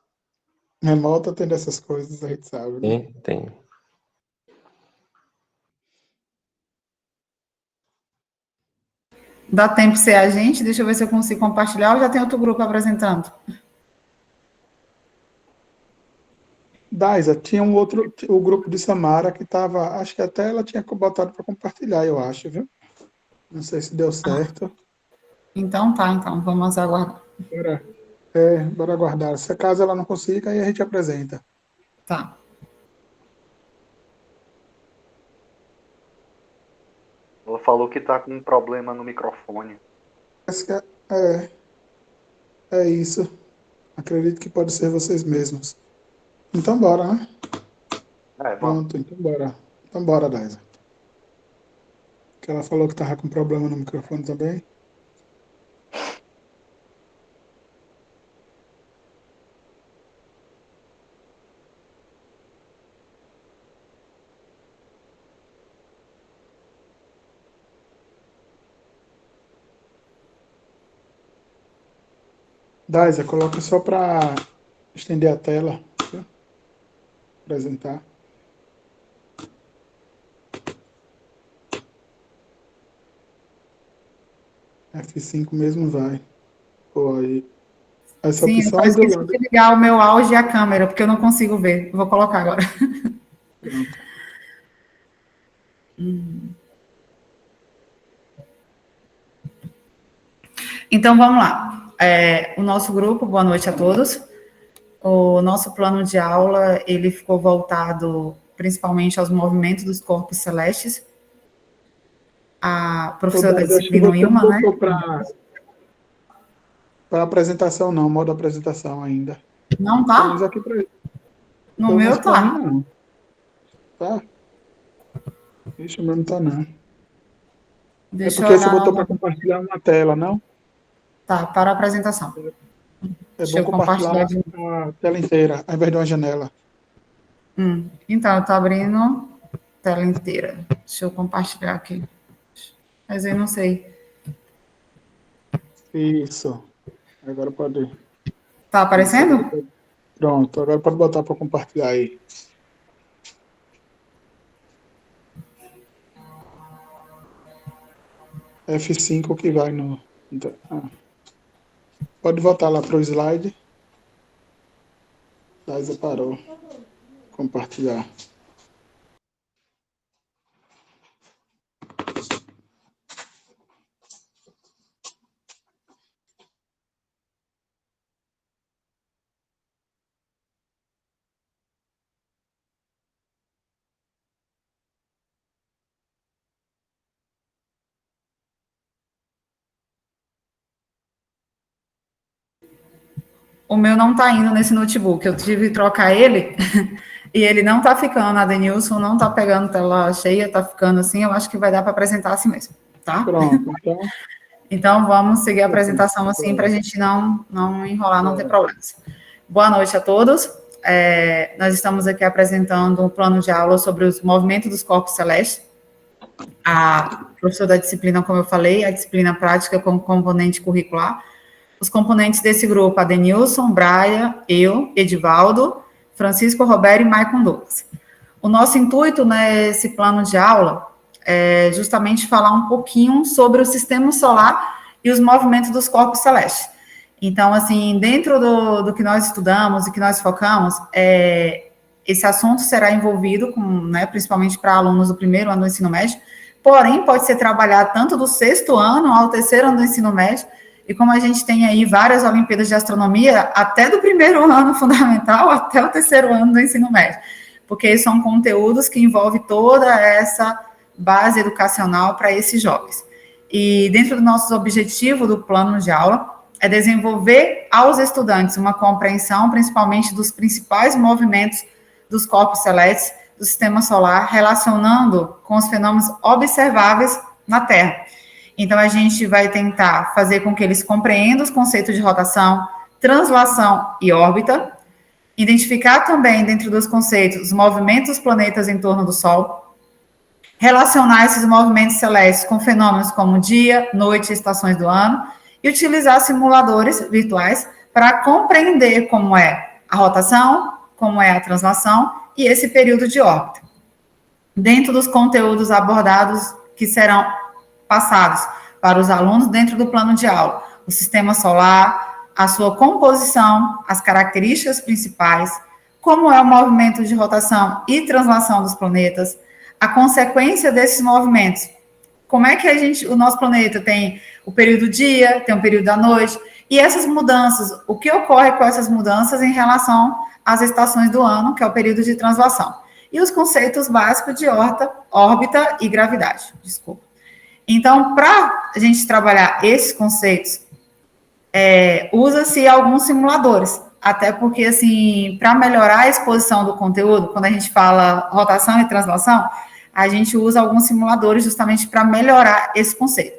remota tem dessas coisas, a gente sabe, né? Tem. Dá tempo de ser a gente? Deixa eu ver se eu consigo compartilhar ou já tem outro grupo apresentando? Daisa, tinha um outro, o grupo de Samara que estava, acho que até ela tinha botado para compartilhar, eu acho, viu? Não sei se deu certo. Então tá, então, vamos aguardar. Bora aguardar. Se caso ela não consiga, aí a gente apresenta. Tá. Ela falou que tá com um problema no microfone. Parece que é isso. Acredito que pode ser vocês mesmos. Então bora, né? Vamos. Pronto, então bora. Então bora, Daisa. Que ela falou que tava com problema no microfone também. Daisa, coloca só para estender a tela, viu? Apresentar. F5 mesmo vai. Pô, aí. Essa Sim, eu opção só aí do esqueci lado. de ligar o meu áudio e a câmera, porque eu não consigo ver. Vou colocar agora. Pronto. Então, vamos lá. O nosso grupo, boa noite a todos. O nosso plano de aula, ele ficou voltado principalmente aos movimentos dos corpos celestes. A professora da Daisa, acho que disciplina você não Wilma, né? botou para apresentação não, modo apresentação ainda. Não Pelo menos tá? aqui No pelo menos meu para mim tá. não. Tá? Isso mesmo tá não. Deixa eu Porque você olhar botou para novamente. compartilhar uma tela, não? Tá, para a apresentação. É Deixa bom eu compartilhar compartilhar a tela inteira, ao invés de uma janela. Então, eu estou abrindo a tela inteira. Deixa eu compartilhar aqui. Mas eu não sei. Isso. Agora pode. Tá aparecendo? Pronto, agora pode botar para compartilhar aí. F5 que vai no. Pode voltar lá para o slide. Daísa parou. Compartilhar. O meu não está indo nesse notebook. Eu tive que trocar ele e ele não está ficando. A Denilson não está pegando tela cheia, está ficando assim. Eu acho que vai dar para apresentar assim mesmo, tá? Pronto, então. Então, vamos seguir a apresentação assim para a gente não enrolar, não ter problemas. Boa noite a todos. Nós estamos aqui apresentando um plano de aula sobre os movimentos dos corpos celestes. A professora da disciplina, como eu falei, a disciplina prática como componente curricular. Os componentes desse grupo, a Denilson, Braia, eu, Edivaldo, Francisco Roberto e Maicon Douglas. O nosso intuito nesse plano de aula é justamente falar um pouquinho sobre o sistema solar e os movimentos dos corpos celestes. Então, assim, dentro do que nós estudamos e que nós focamos, esse assunto será envolvido, principalmente para alunos do primeiro ano do ensino médio, porém, pode ser trabalhado tanto do 6º ano ao 3º ano do ensino médio, e como a gente tem aí várias Olimpíadas de Astronomia, até do primeiro ano fundamental até o 3º ano do ensino médio, porque são conteúdos que envolvem toda essa base educacional para esses jovens. E dentro do nosso objetivo do plano de aula, é desenvolver aos estudantes uma compreensão, principalmente dos principais movimentos dos corpos celestes do sistema solar, relacionando com os fenômenos observáveis na Terra. Então, a gente vai tentar fazer com que eles compreendam os conceitos de rotação, translação e órbita, identificar também, dentro dos conceitos, os movimentos dos planetas em torno do Sol, relacionar esses movimentos celestes com fenômenos como dia, noite e estações do ano, e utilizar simuladores virtuais para compreender como é a rotação, como é a translação e esse período de órbita. Dentro dos conteúdos abordados que serão passados para os alunos dentro do plano de aula, o sistema solar, a sua composição, as características principais, como é o movimento de rotação e translação dos planetas, a consequência desses movimentos, como é que o nosso planeta tem o período do dia, tem o período da noite, e essas mudanças, o que ocorre com essas mudanças em relação às estações do ano, que é o período de translação, e os conceitos básicos de órbita e gravidade, desculpa. Então, para a gente trabalhar esses conceitos, usa-se alguns simuladores, até porque, assim, para melhorar a exposição do conteúdo, quando a gente fala rotação e translação, a gente usa alguns simuladores justamente para melhorar esse conceito.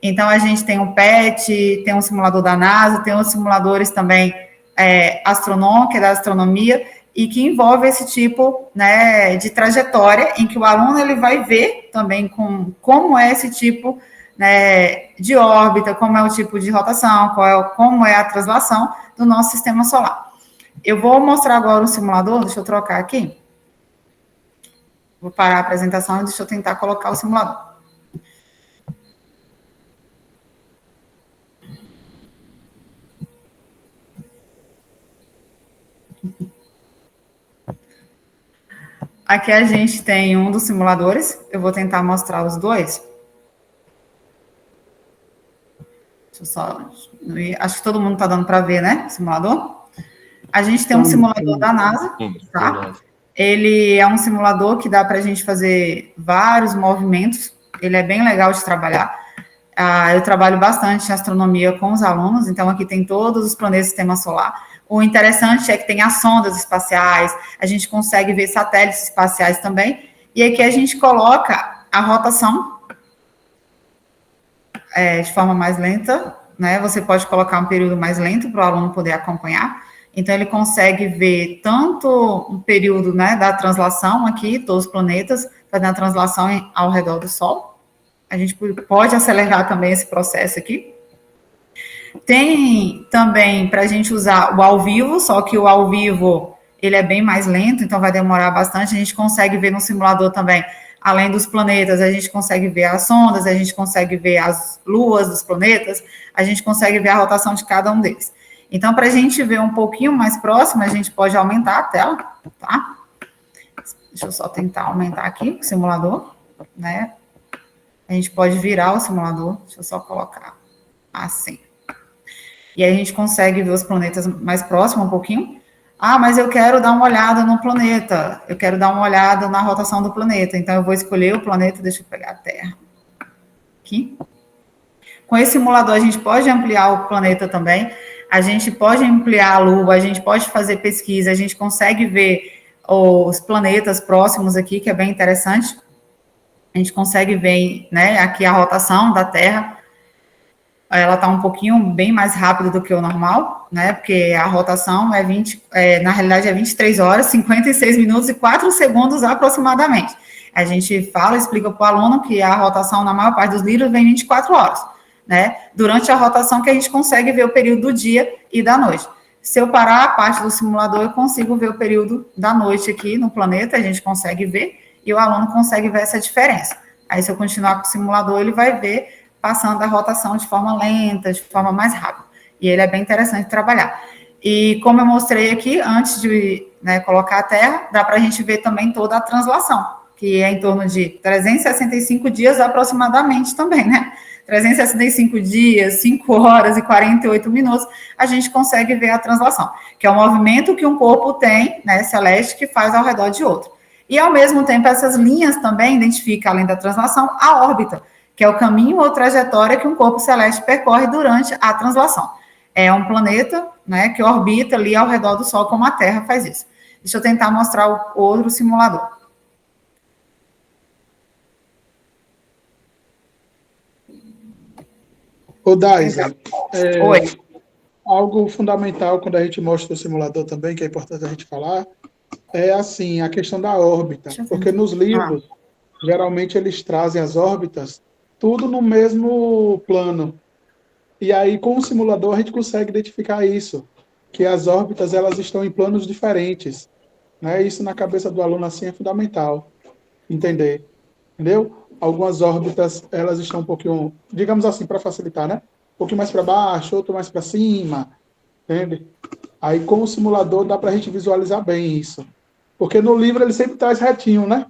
Então, a gente tem o PET, tem um simulador da NASA, tem os simuladores também astronômicos, que é da astronomia, e que envolve esse tipo, né, de trajetória, em que o aluno ele vai ver também como é esse tipo, né, de órbita, como é o tipo de rotação, como é a translação do nosso sistema solar. Eu vou mostrar agora o simulador, deixa eu trocar aqui. Vou parar a apresentação e deixa eu tentar colocar o simulador. Aqui a gente tem um dos simuladores, eu vou tentar mostrar os dois. Deixa eu só... Acho que todo mundo está dando para ver, né, o simulador? A gente tem um simulador da NASA, tá? Ele é um simulador que dá para a gente fazer vários movimentos, ele é bem legal de trabalhar. Eu trabalho bastante em astronomia com os alunos, então aqui tem todos os planetas do sistema solar. O interessante é que tem as sondas espaciais, a gente consegue ver satélites espaciais também, e aqui a gente coloca a rotação de forma mais lenta. né, você pode colocar um período mais lento para o aluno poder acompanhar. Então, ele consegue ver tanto um período, né, da translação aqui, todos os planetas, fazendo a translação ao redor do Sol. A gente pode acelerar também esse processo aqui. Tem também para a gente usar o ao vivo, só que o ao vivo, ele é bem mais lento, então vai demorar bastante. A gente consegue ver no simulador também, além dos planetas, a gente consegue ver as sondas, a gente consegue ver as luas dos planetas, a gente consegue ver a rotação de cada um deles. Então, para a gente ver um pouquinho mais próximo, a gente pode aumentar a tela, tá? Deixa eu só tentar aumentar aqui o simulador, né? A gente pode virar o simulador, deixa eu só colocar assim. E aí a gente consegue ver os planetas mais próximos um pouquinho. Ah, mas eu quero dar uma olhada no planeta, eu quero dar uma olhada na rotação do planeta, então eu vou escolher o planeta, deixa eu pegar a Terra. Aqui. Com esse simulador a gente pode ampliar o planeta também, a gente pode ampliar a Lua, a gente pode fazer pesquisa, a gente consegue ver os planetas próximos aqui, que é bem interessante. A gente consegue ver, né, aqui a rotação da Terra. Ela está um pouquinho bem mais rápido do que o normal, né, porque a rotação na realidade é 23 horas, 56 minutos e 4 segundos aproximadamente. A gente explica para o aluno que a rotação na maior parte dos livros vem 24 horas, né, durante a rotação que a gente consegue ver o período do dia e da noite. Se eu parar a parte do simulador, eu consigo ver o período da noite aqui no planeta, a gente consegue ver, e o aluno consegue ver essa diferença. Aí, se eu continuar com o simulador, ele vai ver passando a rotação de forma lenta, de forma mais rápida. E ele é bem interessante de trabalhar. E como eu mostrei aqui, antes de, né, colocar a Terra, dá para a gente ver também toda a translação, que é em torno de 365 dias aproximadamente também, né? 365 dias, 5 horas e 48 minutos, a gente consegue ver a translação, que é o movimento que um corpo tem, né, celeste, que faz ao redor de outro. E, ao mesmo tempo, essas linhas também identificam, além da translação, a órbita, que é o caminho ou trajetória que um corpo celeste percorre durante a translação. É um planeta, né, que orbita ali ao redor do Sol, como a Terra faz isso. Deixa eu tentar mostrar o outro simulador. Ô, Daisa, Oi. algo fundamental quando a gente mostra o simulador também, que é importante a gente falar, é assim, a questão da órbita, porque nos livros, geralmente eles trazem as órbitas tudo no mesmo plano. E aí, com o simulador, a gente consegue identificar isso, que as órbitas elas estão em planos diferentes. Né? Isso na cabeça do aluno assim é fundamental entender. Entendeu? Algumas órbitas, elas estão um pouquinho, digamos assim, para facilitar, né? Um pouquinho mais para baixo, outro mais para cima, entende? Aí, com o simulador, dá para a gente visualizar bem isso. Porque no livro ele sempre traz retinho, né?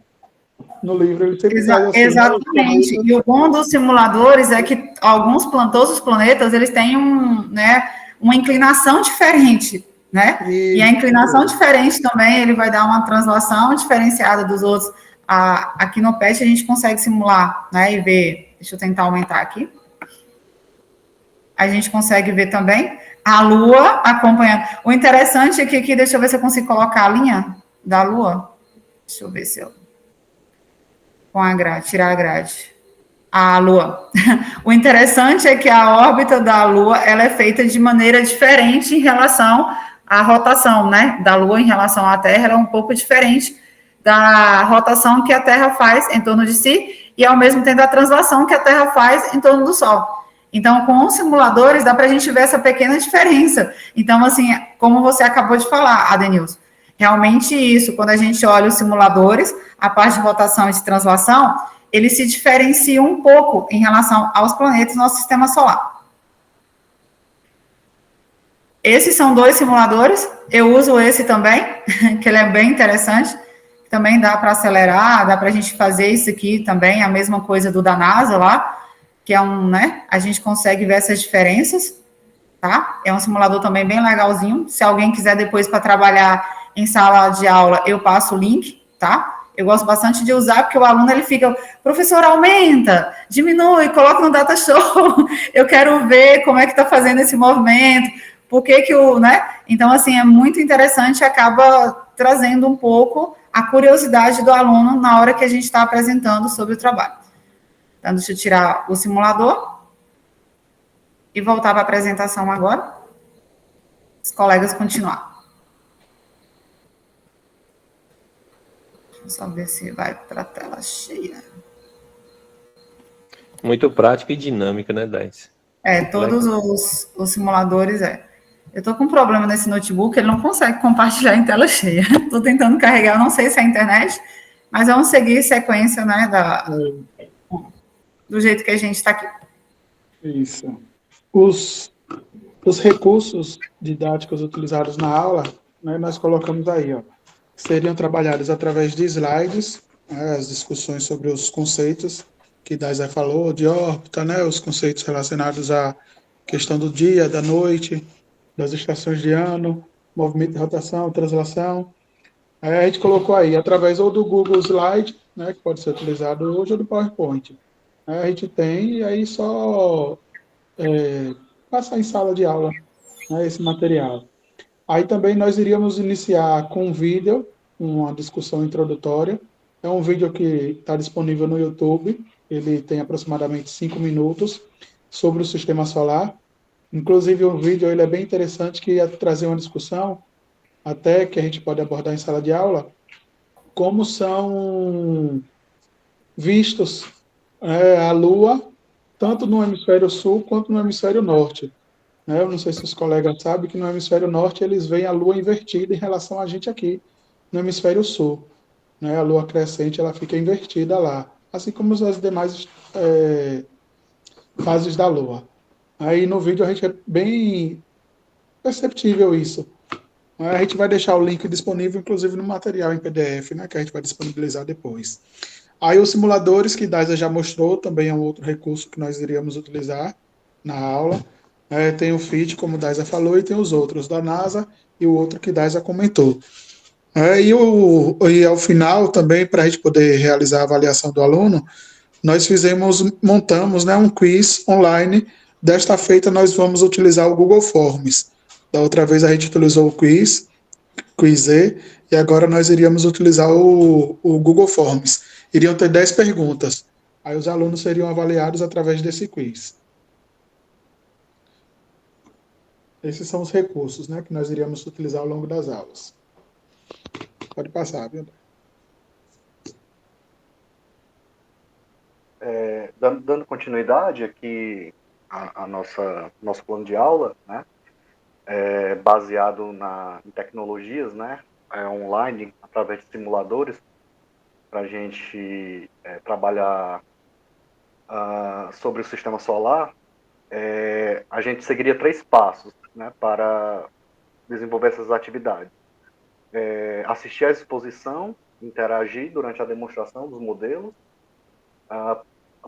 No livro ele sempre traz assim. Exatamente. E o bom dos simuladores é que todos os planetas, eles têm uma inclinação diferente, né? E a inclinação diferente também, ele vai dar uma translação diferenciada dos outros. Aqui no PET a gente consegue simular, né, e ver, deixa eu tentar aumentar aqui. A gente consegue ver também a Lua acompanhando. O interessante é que aqui, deixa eu ver se eu consigo colocar a linha da Lua. Deixa eu ver se eu... Com a grade, tirar a grade. A Lua. O interessante é que a órbita da Lua, ela é feita de maneira diferente em relação à rotação, né, da Lua em relação à Terra, ela é um pouco diferente da rotação que a Terra faz em torno de si e, ao mesmo tempo, a translação que a Terra faz em torno do Sol. Então, com os simuladores, dá para a gente ver essa pequena diferença. Então, assim, como você acabou de falar, Adenilson, realmente isso, quando a gente olha os simuladores, a parte de rotação e de translação, eles se diferenciam um pouco em relação aos planetas do nosso sistema solar. Esses são 2 simuladores, eu uso esse também, que ele é bem interessante. Também dá para acelerar, dá para a gente fazer isso aqui também, a mesma coisa do da NASA lá, que é né, a gente consegue ver essas diferenças, tá? É um simulador também bem legalzinho, se alguém quiser depois para trabalhar em sala de aula, eu passo o link, tá? Eu gosto bastante de usar, porque o aluno, ele fica, professor, aumenta, diminui, coloca no data show, eu quero ver como é que está fazendo esse movimento, por que né? Então, assim, é muito interessante, acaba trazendo um pouco a curiosidade do aluno na hora que a gente está apresentando sobre o trabalho. Então, deixa eu tirar o simulador. e voltar para a apresentação agora? Os colegas continuar. Deixa eu só ver se vai para a tela cheia. Muito prática e dinâmica, né, Dais? Todos os simuladores, Eu estou com um problema nesse notebook, ele não consegue compartilhar em tela cheia. Estou tentando carregar, eu não sei se é a internet, mas vamos seguir sequência, né, do jeito que a gente está aqui. Isso. Os recursos didáticos utilizados na aula, né, nós colocamos aí, ó, seriam trabalhados através de slides, né, as discussões sobre os conceitos que Daisa falou, de órbita, né, os conceitos relacionados à questão do dia, da noite, das estações de ano, movimento de rotação, translação. Aí a gente colocou aí, através ou do Google Slide, né, que pode ser utilizado hoje, ou do PowerPoint. Aí a gente tem, e aí só passar em sala de aula, né, esse material. Aí também nós iríamos iniciar com um vídeo, uma discussão introdutória. É um vídeo que está disponível no YouTube, ele tem aproximadamente 5 minutos, sobre o sistema solar. Inclusive, o vídeo ele é bem interessante, que ia trazer uma discussão, até que a gente pode abordar em sala de aula, como são vistos a Lua, tanto no hemisfério sul quanto no hemisfério norte. Eu não sei se os colegas sabem que no hemisfério norte eles veem a Lua invertida em relação a gente aqui no hemisfério sul. A Lua crescente ela fica invertida lá, assim como as demais fases da Lua. Aí no vídeo a gente é bem perceptível isso. A gente vai deixar o link disponível, inclusive no material em PDF, né, que a gente vai disponibilizar depois. Aí os simuladores que Daisa já mostrou, também é um outro recurso que nós iríamos utilizar na aula. Tem o FIT, como Daisa falou, e tem os outros da NASA e o outro que Daisa comentou. E ao final, também, para a gente poder realizar a avaliação do aluno, nós montamos, né, um quiz online. Desta feita, nós vamos utilizar o Google Forms. Da outra vez a gente utilizou o Quiz-E, e agora nós iríamos utilizar o Google Forms. Iriam ter 10 perguntas. Aí os alunos seriam avaliados através desse quiz. Esses são os recursos, né, que nós iríamos utilizar ao longo das aulas. Pode passar, viu? Dando continuidade aqui nosso plano de aula, né, baseado em tecnologias, né, online, através de simuladores, para a gente trabalhar sobre o sistema solar. A gente seguiria 3 passos, né, para desenvolver essas atividades. Assistir à exposição, interagir durante a demonstração dos modelos,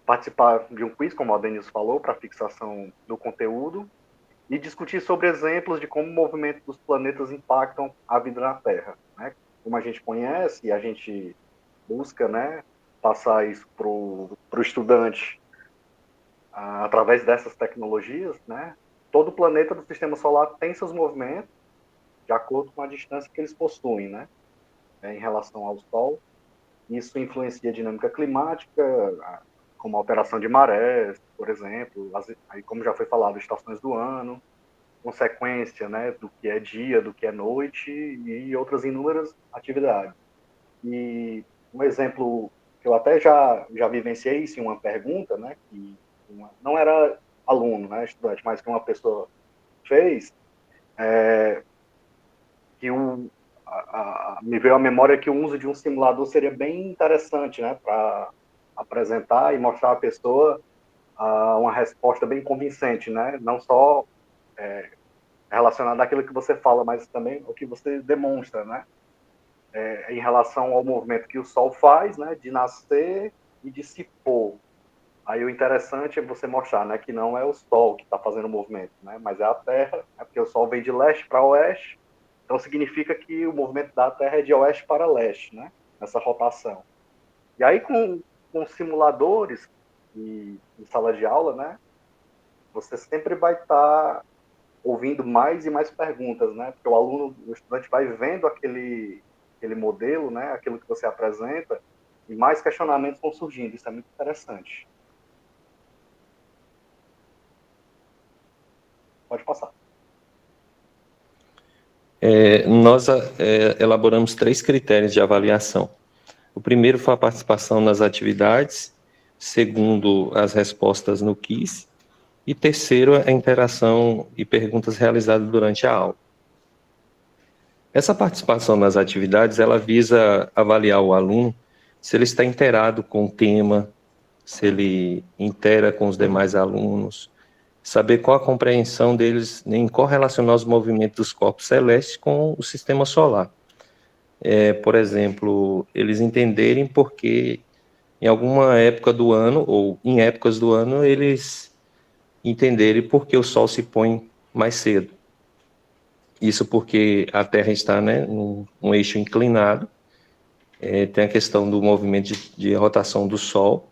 participar de um quiz, como a Denise falou, para fixação do conteúdo, e discutir sobre exemplos de como o movimento dos planetas impactam a vida na Terra, né? Como a gente conhece e a gente busca, né, passar isso para o estudante através dessas tecnologias, né? Todo planeta do sistema solar tem seus movimentos de acordo com a distância que eles possuem, né, em relação ao Sol. Isso influencia a dinâmica climática, como a alteração de marés, por exemplo, aí, como já foi falado, estações do ano, consequência, né, do que é dia, do que é noite e outras inúmeras atividades. E um exemplo que eu até já vivenciei isso em uma pergunta, né, que não era aluno, né, estudante, mas que uma pessoa fez, que me veio à memória que o uso de um simulador seria bem interessante, né, para apresentar e mostrar à pessoa uma resposta bem convincente, né, não só relacionada àquilo que você fala, mas também o que você demonstra, né, em relação ao movimento que o Sol faz, né, de nascer e de se pôr. Aí o interessante é você mostrar, né, que não é o Sol que está fazendo o movimento, né, mas é a Terra, porque o Sol vem de leste para oeste, então significa que o movimento da Terra é de oeste para leste, né, nessa rotação. E aí com simuladores e em sala de aula, né, você sempre vai estar ouvindo mais e mais perguntas, né, porque o estudante vai vendo aquele modelo, né, aquilo que você apresenta, e mais questionamentos vão surgindo. Isso é muito interessante. Pode passar. Nós elaboramos 3 critérios de avaliação. O primeiro foi a participação nas atividades, segundo, as respostas no quiz, e terceiro, a interação e perguntas realizadas durante a aula. Essa participação nas atividades, ela visa avaliar o aluno se ele está inteirado com o tema, se ele intera com os demais alunos, saber qual a compreensão deles em correlacionar os movimentos dos corpos celestes com o sistema solar. Por exemplo, eles entenderem porque em alguma época do ano, ou em épocas do ano, eles entenderem por que o Sol se põe mais cedo. Isso porque a Terra está, né, num eixo inclinado, tem a questão do movimento de rotação do Sol,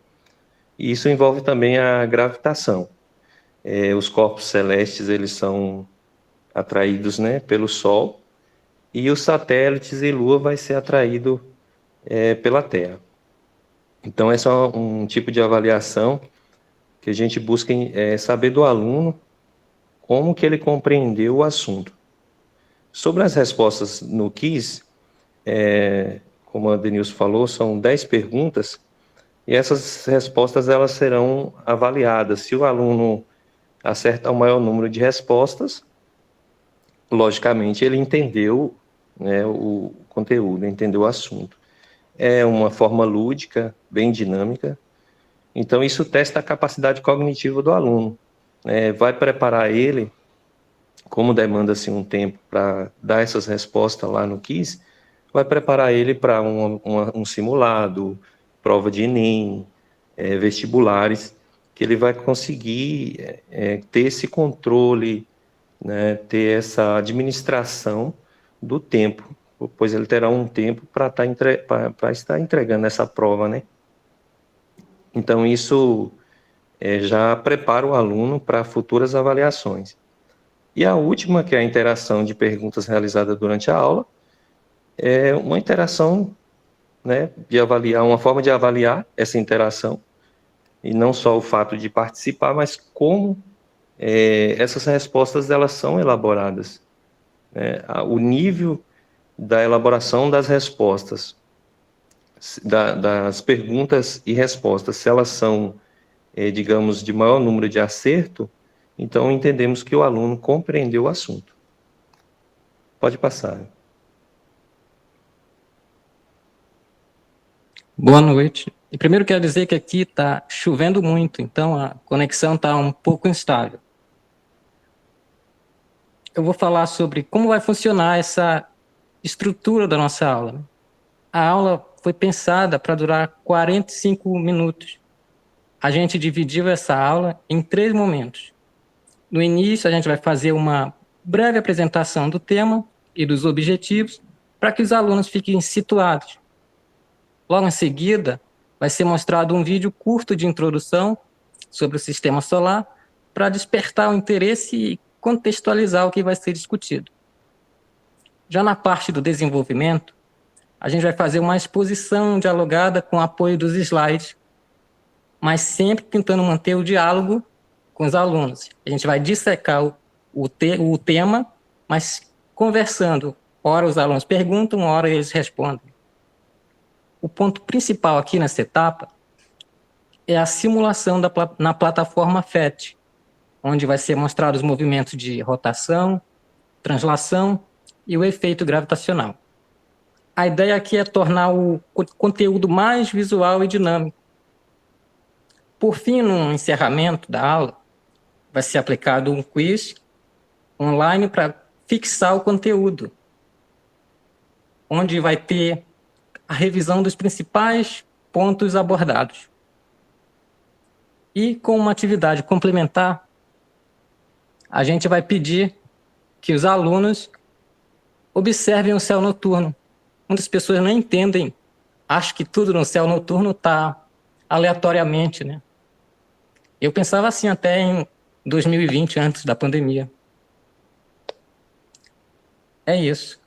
e isso envolve também a gravitação. Os corpos celestes, eles são atraídos, né, pelo Sol, e os satélites e Lua vai ser atraído pela Terra. Então, esse é um tipo de avaliação que a gente busca saber do aluno como que ele compreendeu o assunto. Sobre as respostas no quiz, como a Denilson falou, são 10 perguntas, e essas respostas elas serão avaliadas. Se o aluno acertar o maior número de respostas, logicamente ele entendeu, né, o conteúdo, entendeu o assunto. É uma forma lúdica, bem dinâmica, então isso testa a capacidade cognitiva do aluno, vai preparar ele, como demanda-se um tempo para dar essas respostas lá no quiz, vai preparar ele para um simulado, prova de Enem, vestibulares, que ele vai conseguir ter esse controle, né, ter essa administração do tempo, pois ele terá um tempo para estar entregando essa prova, né? Então, isso já prepara o aluno para futuras avaliações. E a última, que é a interação de perguntas realizadas durante a aula, é uma interação, né, de avaliar, uma forma de avaliar essa interação, e não só o fato de participar, mas como essas respostas elas são elaboradas. O nível da elaboração das respostas, das perguntas e respostas, se elas são, digamos, de maior número de acerto, então entendemos que o aluno compreendeu o assunto. Pode passar. Boa noite. E primeiro quero dizer que aqui está chovendo muito, então a conexão está um pouco instável. Eu vou falar sobre como vai funcionar essa estrutura da nossa aula. A aula foi pensada para durar 45 minutos. A gente dividiu essa aula em 3 momentos. No início, a gente vai fazer uma breve apresentação do tema e dos objetivos para que os alunos fiquem situados. Logo em seguida, vai ser mostrado um vídeo curto de introdução sobre o sistema solar para despertar o interesse e contextualizar o que vai ser discutido. Já na parte do desenvolvimento, a gente vai fazer uma exposição dialogada com o apoio dos slides, mas sempre tentando manter o diálogo com os alunos. A gente vai dissecar o tema, mas conversando. Ora os alunos perguntam, ora eles respondem. O ponto principal aqui nessa etapa é a simulação na plataforma PhET, onde vai ser mostrado os movimentos de rotação, translação e o efeito gravitacional. A ideia aqui é tornar o conteúdo mais visual e dinâmico. Por fim, no encerramento da aula, vai ser aplicado um quiz online para fixar o conteúdo, onde vai ter a revisão dos principais pontos abordados. E com uma atividade complementar, a gente vai pedir que os alunos observem o céu noturno. Muitas pessoas não entendem, acham que tudo no céu noturno está aleatoriamente, né? Eu pensava assim até em 2020, antes da pandemia. É isso.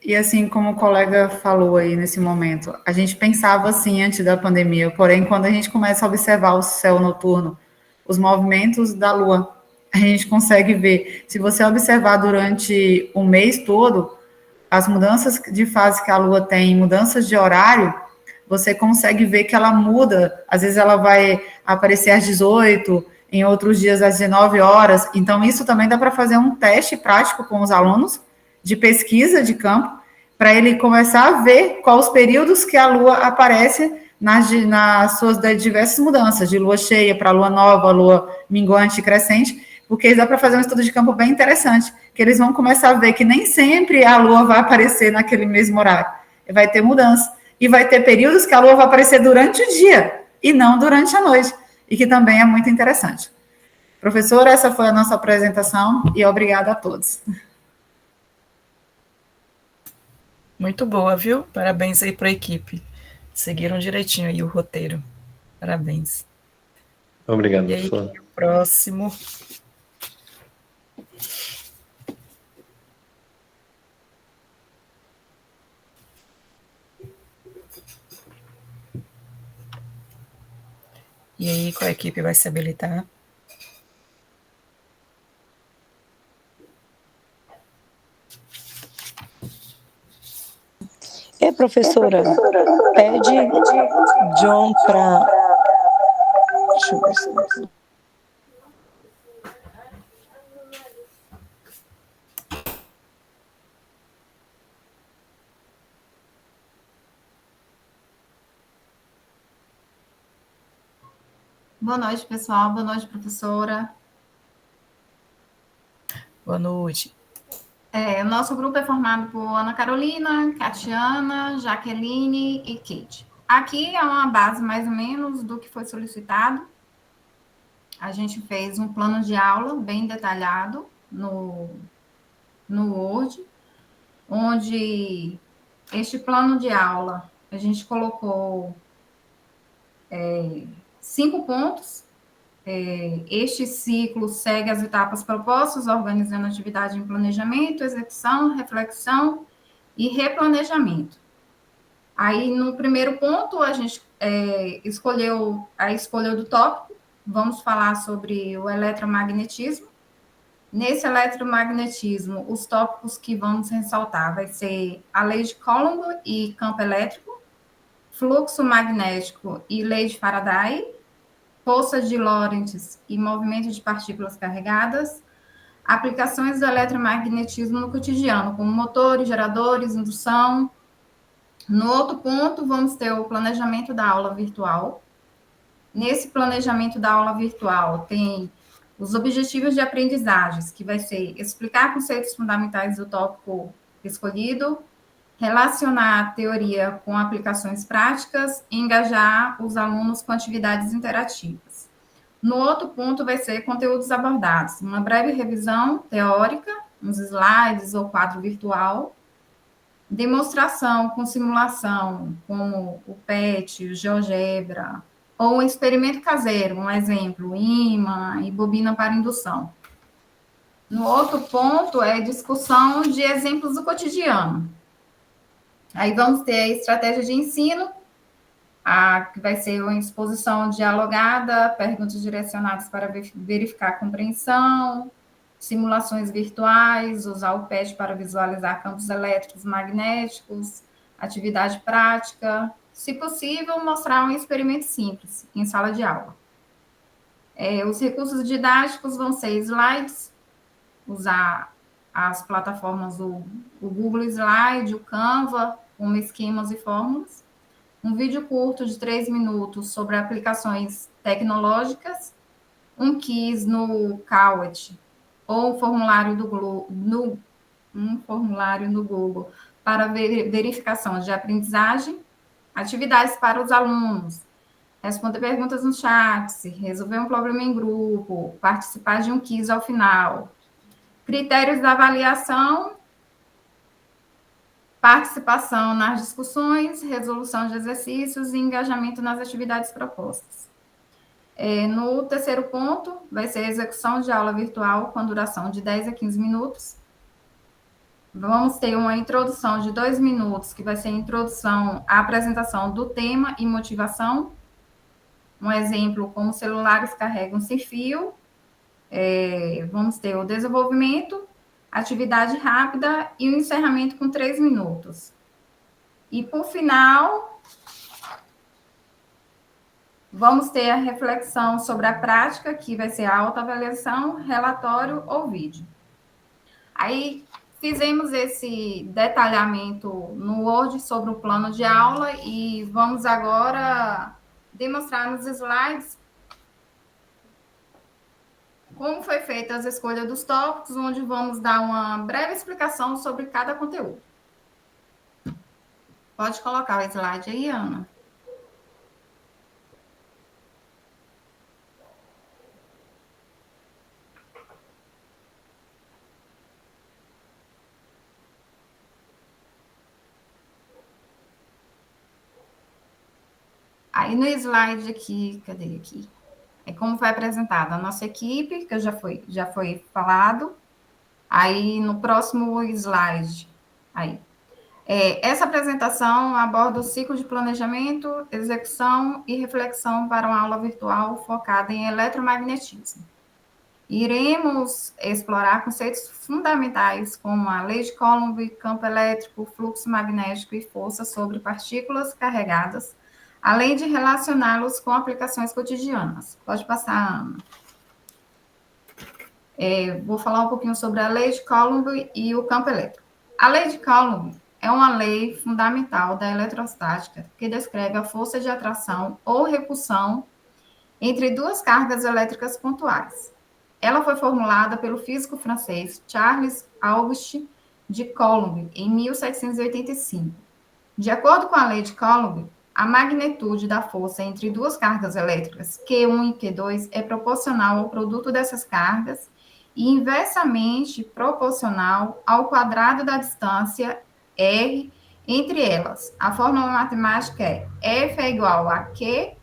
E assim como o colega falou aí nesse momento, a gente pensava assim antes da pandemia, porém, quando a gente começa a observar o céu noturno, os movimentos da Lua, a gente consegue ver. Se você observar durante o mês todo, as mudanças de fase que a Lua tem, mudanças de horário, você consegue ver que ela muda. Às vezes ela vai aparecer às 18, em outros dias às 19 horas. Então, isso também dá para fazer um teste prático com os alunos de pesquisa de campo, para ele começar a ver quais os períodos que a Lua aparece nas suas diversas mudanças, de Lua cheia para Lua nova, Lua minguante e crescente, porque dá para fazer um estudo de campo bem interessante, que eles vão começar a ver que nem sempre a Lua vai aparecer naquele mesmo horário, vai ter mudança, e vai ter períodos que a Lua vai aparecer durante o dia, e não durante a noite, e que também é muito interessante. Professora, essa foi a nossa apresentação, e obrigada a todos. Muito boa, viu? Parabéns aí para a equipe. Seguiram direitinho aí o roteiro. Parabéns. Obrigado, E aí, professor. o próximo. E aí, qual equipe vai se habilitar? Professora, pede John para... Deixa eu ver se... Boa noite, pessoal. Boa noite, professora. Boa noite. O nosso grupo é formado por Ana Carolina, Catiana, Jaqueline e Kate. Aqui é uma base mais ou menos do que foi solicitado. A gente fez um plano de aula bem detalhado no Word, onde este plano de aula a gente colocou 5 pontos. Este ciclo segue as etapas propostas, organizando atividade em planejamento, execução, reflexão e replanejamento. Aí, no primeiro ponto, a gente escolheu a escolha do tópico. Vamos falar sobre o eletromagnetismo. Nesse eletromagnetismo, os tópicos que vamos ressaltar vai ser a lei de Coulomb e campo elétrico, fluxo magnético e lei de Faraday, força de Lorentz e movimento de partículas carregadas, aplicações do eletromagnetismo no cotidiano, como motores, geradores, indução. No outro ponto, vamos ter o planejamento da aula virtual. Nesse planejamento da aula virtual, tem os objetivos de aprendizagens, que vai ser explicar conceitos fundamentais do tópico escolhido, relacionar a teoria com aplicações práticas e engajar os alunos com atividades interativas. No outro ponto vai ser conteúdos abordados, uma breve revisão teórica, uns slides ou quadro virtual, demonstração com simulação, como o PET, o GeoGebra, ou um experimento caseiro, um exemplo, ímã e bobina para indução. No outro ponto é discussão de exemplos do cotidiano. Aí vamos ter a estratégia de ensino, que vai ser uma exposição dialogada, perguntas direcionadas para verificar a compreensão, simulações virtuais, usar o PET para visualizar campos elétricos, magnéticos, atividade prática, se possível, mostrar um experimento simples em sala de aula. Os recursos didáticos vão ser slides, usar as plataformas do Google Slide, o Canva, com esquemas e fórmulas, um vídeo curto de 3 minutos sobre aplicações tecnológicas, um quiz no Kahoot, ou um formulário no Google para verificação de aprendizagem, atividades para os alunos, responder perguntas no chat, resolver um problema em grupo, participar de um quiz ao final. Critérios da avaliação, participação nas discussões, resolução de exercícios e engajamento nas atividades propostas. No terceiro ponto, vai ser a execução de aula virtual com duração de 10 a 15 minutos. Vamos ter uma introdução de 2 minutos, que vai ser a introdução à apresentação do tema e motivação. Um exemplo, como celulares carregam sem fio. Vamos ter o desenvolvimento, atividade rápida e o encerramento com 3 minutos. E, por final, vamos ter a reflexão sobre a prática, que vai ser a autoavaliação, relatório ou vídeo. Aí, fizemos esse detalhamento no Word sobre o plano de aula e vamos agora demonstrar nos slides como foi feita as escolhas dos tópicos, onde vamos dar uma breve explicação sobre cada conteúdo. Pode colocar o slide aí, Ana. Aí no slide aqui, cadê aqui? É como foi apresentada a nossa equipe, que já foi falado. Aí no próximo slide, aí. Essa apresentação aborda o ciclo de planejamento, execução e reflexão para uma aula virtual focada em eletromagnetismo. Iremos explorar conceitos fundamentais como a lei de Coulomb, campo elétrico, fluxo magnético e força sobre partículas carregadas, além de relacioná-los com aplicações cotidianas. Pode passar, Ana. Vou falar um pouquinho sobre a lei de Coulomb e o campo elétrico. A lei de Coulomb é uma lei fundamental da eletrostática que descreve a força de atração ou repulsão entre duas cargas elétricas pontuais. Ela foi formulada pelo físico francês Charles Auguste de Coulomb em 1785. De acordo com a lei de Coulomb, a magnitude da força entre duas cargas elétricas, Q1 e Q2, é proporcional ao produto dessas cargas e inversamente proporcional ao quadrado da distância R entre elas. A fórmula matemática é F é igual a Q,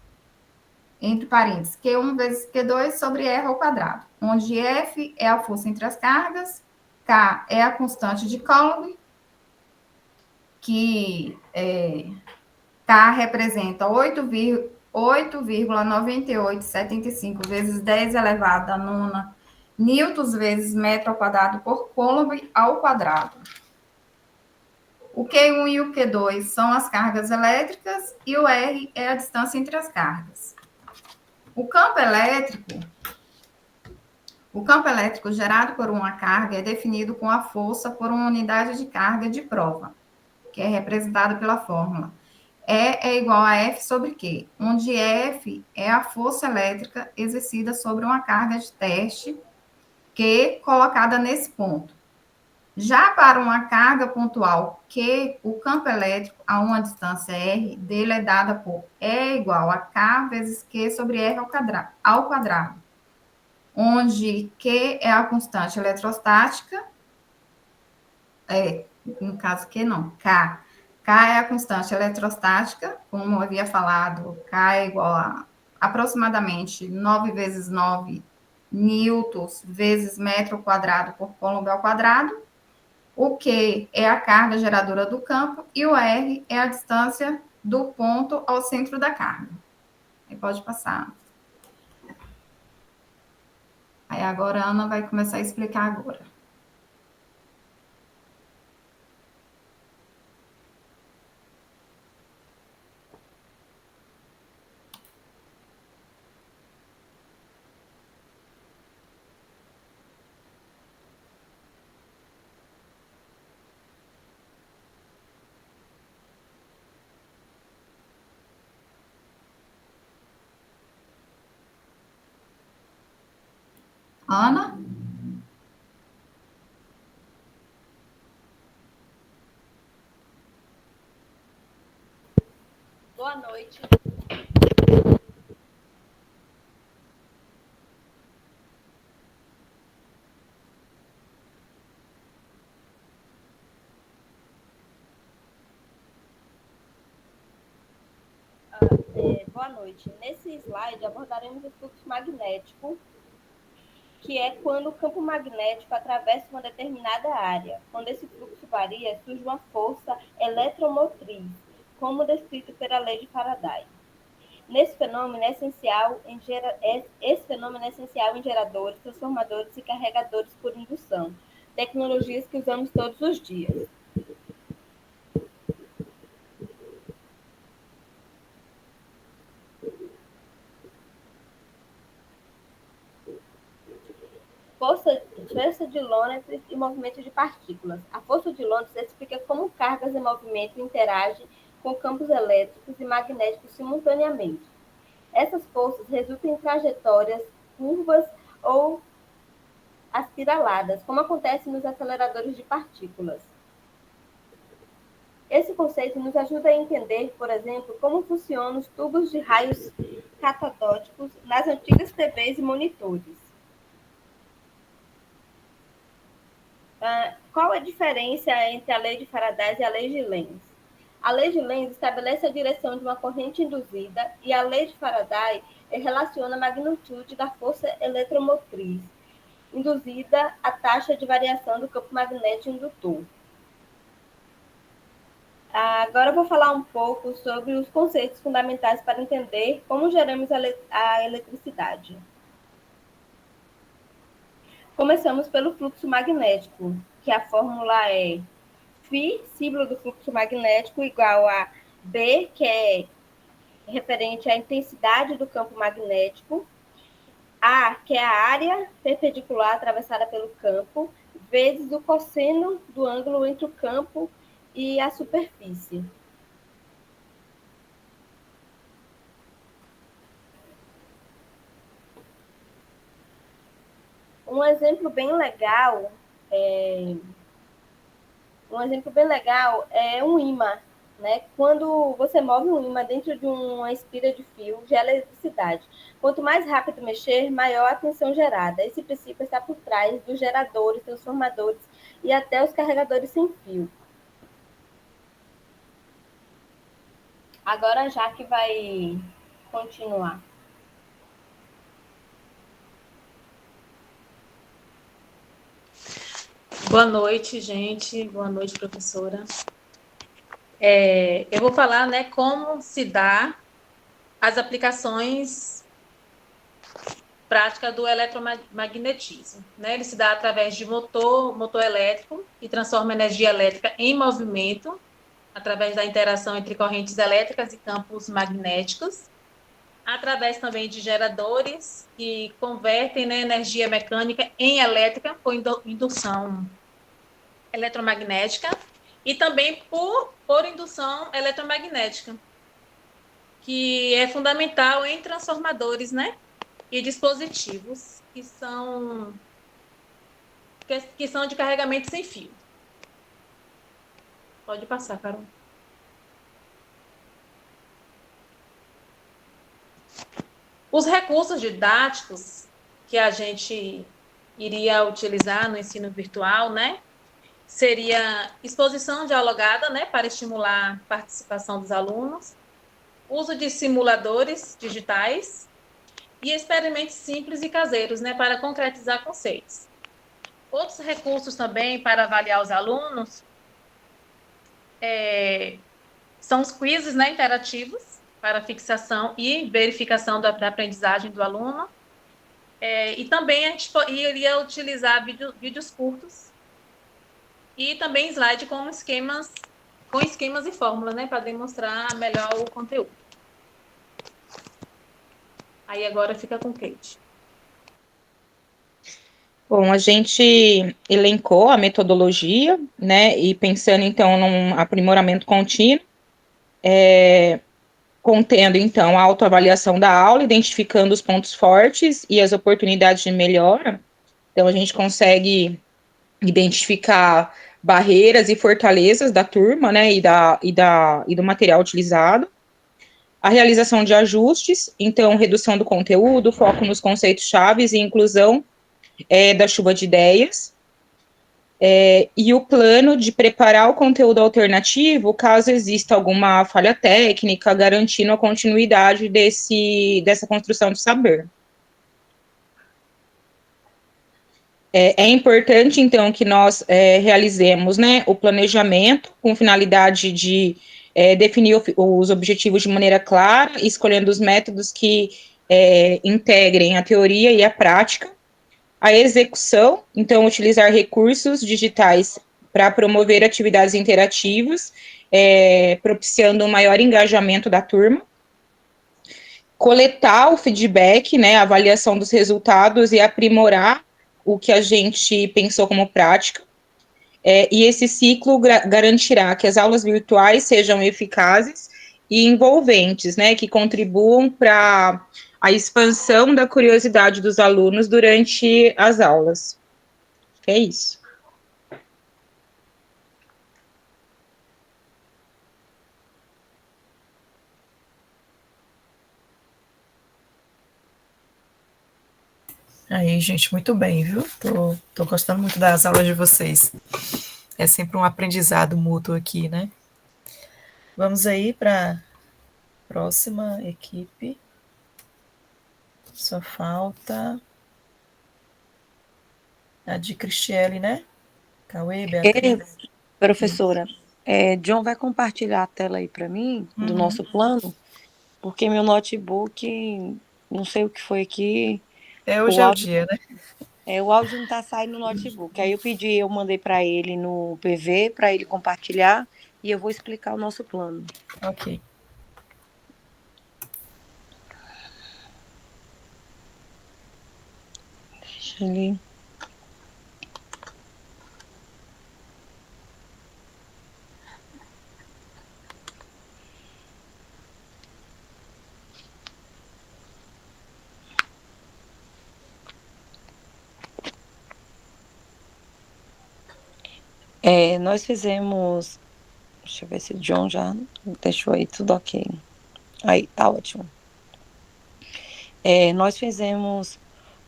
entre parênteses, Q1 vezes Q2 sobre R ao quadrado, onde F é a força entre as cargas, K é a constante de Coulomb, que K representa 8,9875 vezes 10 elevado a nona newtons vezes metro ao quadrado por Coulomb ao quadrado. O Q1 e o Q2 são as cargas elétricas e o R é a distância entre as cargas. O campo elétrico gerado por uma carga é definido com a força por uma unidade de carga de prova, que é representada pela fórmula E é igual a F sobre Q, onde F é a força elétrica exercida sobre uma carga de teste Q colocada nesse ponto. Já para uma carga pontual Q, o campo elétrico a uma distância R dele é dada por E igual a K vezes Q sobre R ao quadrado, onde Q é a constante eletrostática, no caso Q não, K. K é a constante eletrostática, como eu havia falado, K é igual a aproximadamente 9 vezes 9 newtons vezes metro quadrado por Coulomb ao quadrado. O Q é a carga geradora do campo e o R é a distância do ponto ao centro da carga. Aí pode passar. Aí agora a Ana vai começar a explicar agora. Ana? Boa noite. Boa noite. Nesse slide abordaremos o fluxo magnético, que é quando o campo magnético atravessa uma determinada área. Quando esse fluxo varia, surge uma força eletromotriz, como descrito pela lei de Faraday. Esse fenômeno é essencial em geradores, transformadores e carregadores por indução, tecnologias que usamos todos os dias. Força de Lorentz e movimento de partículas. A força de Lorentz explica como cargas em movimento interagem com campos elétricos e magnéticos simultaneamente. Essas forças resultam em trajetórias curvas ou aspiraladas, como acontece nos aceleradores de partículas. Esse conceito nos ajuda a entender, por exemplo, como funcionam os tubos de raios catodóticos nas antigas TVs e monitores. Qual a diferença entre a lei de Faraday e a lei de Lenz? A lei de Lenz estabelece a direção de uma corrente induzida e a lei de Faraday relaciona a magnitude da força eletromotriz induzida à taxa de variação do campo magnético indutor. Agora eu vou falar um pouco sobre os conceitos fundamentais para entender como geramos a eletricidade. Começamos pelo fluxo magnético, que a fórmula é φ, símbolo do fluxo magnético, igual a B, que é referente à intensidade do campo magnético, A, que é a área perpendicular atravessada pelo campo, vezes o cosseno do ângulo entre o campo e a superfície. Um exemplo bem legal é um ímã, né? Quando você move um ímã dentro de uma espira de fio, gera eletricidade. Quanto mais rápido mexer, maior a tensão gerada. Esse princípio está por trás dos geradores, transformadores e até os carregadores sem fio. Agora a Jaque vai continuar. Boa noite, gente. Boa noite, professora. Eu vou falar, né, como se dá as aplicações práticas do eletromagnetismo. Né? Ele se dá através de motor elétrico, que transforma energia elétrica em movimento, através da interação entre correntes elétricas e campos magnéticos, através também de geradores que convertem, né, energia mecânica em elétrica por indução eletromagnética e também por indução eletromagnética, que é fundamental em transformadores, né, e dispositivos que são de carregamento sem fio. Pode passar, Carol. Os recursos didáticos que a gente iria utilizar no ensino virtual, né, seria exposição dialogada, né, para estimular a participação dos alunos, uso de simuladores digitais e experimentos simples e caseiros, né, para concretizar conceitos. Outros recursos também para avaliar os alunos são os quizzes, né, interativos, para fixação e verificação da aprendizagem do aluno. E também a gente iria utilizar vídeos curtos e também slide com esquemas e fórmulas, né, para demonstrar melhor o conteúdo. Aí agora fica com Kate. Bom, a gente elencou a metodologia, né, e pensando, então, num aprimoramento contínuo, contendo, então, a autoavaliação da aula, identificando os pontos fortes e as oportunidades de melhora. Então, a gente consegue identificar barreiras e fortalezas da turma, né, e do material utilizado. A realização de ajustes, então, redução do conteúdo, foco nos conceitos chaves e inclusão da chuva de ideias. E o plano de preparar o conteúdo alternativo, caso exista alguma falha técnica, garantindo a continuidade dessa construção de saber. É importante, então, que nós realizemos, né, o planejamento com finalidade de definir os objetivos de maneira clara, escolhendo os métodos que integrem a teoria e a prática. A execução, então, utilizar recursos digitais para promover atividades interativas, propiciando um maior engajamento da turma. Coletar o feedback, né, a avaliação dos resultados e aprimorar o que a gente pensou como prática. E esse ciclo garantirá que as aulas virtuais sejam eficazes e envolventes, né, que contribuam para a expansão da curiosidade dos alunos durante as aulas. É isso. Aí, gente, muito bem, viu? Tô gostando muito das aulas de vocês. É sempre um aprendizado mútuo aqui, né? Vamos aí para a próxima equipe. Só falta a de Cristiele, né? Cauê, Beatriz. Professora, John vai compartilhar a tela aí para mim, do nosso plano, porque meu notebook, não sei o que foi aqui. Hoje é o dia, né? O áudio não está saindo no notebook. Aí eu mandei para ele no PV, para ele compartilhar, e eu vou explicar o nosso plano. Ok. Deixa ele... Nós fizemos... Deixa eu ver se o John já deixou aí tudo ok. Aí, tá ótimo. Nós fizemos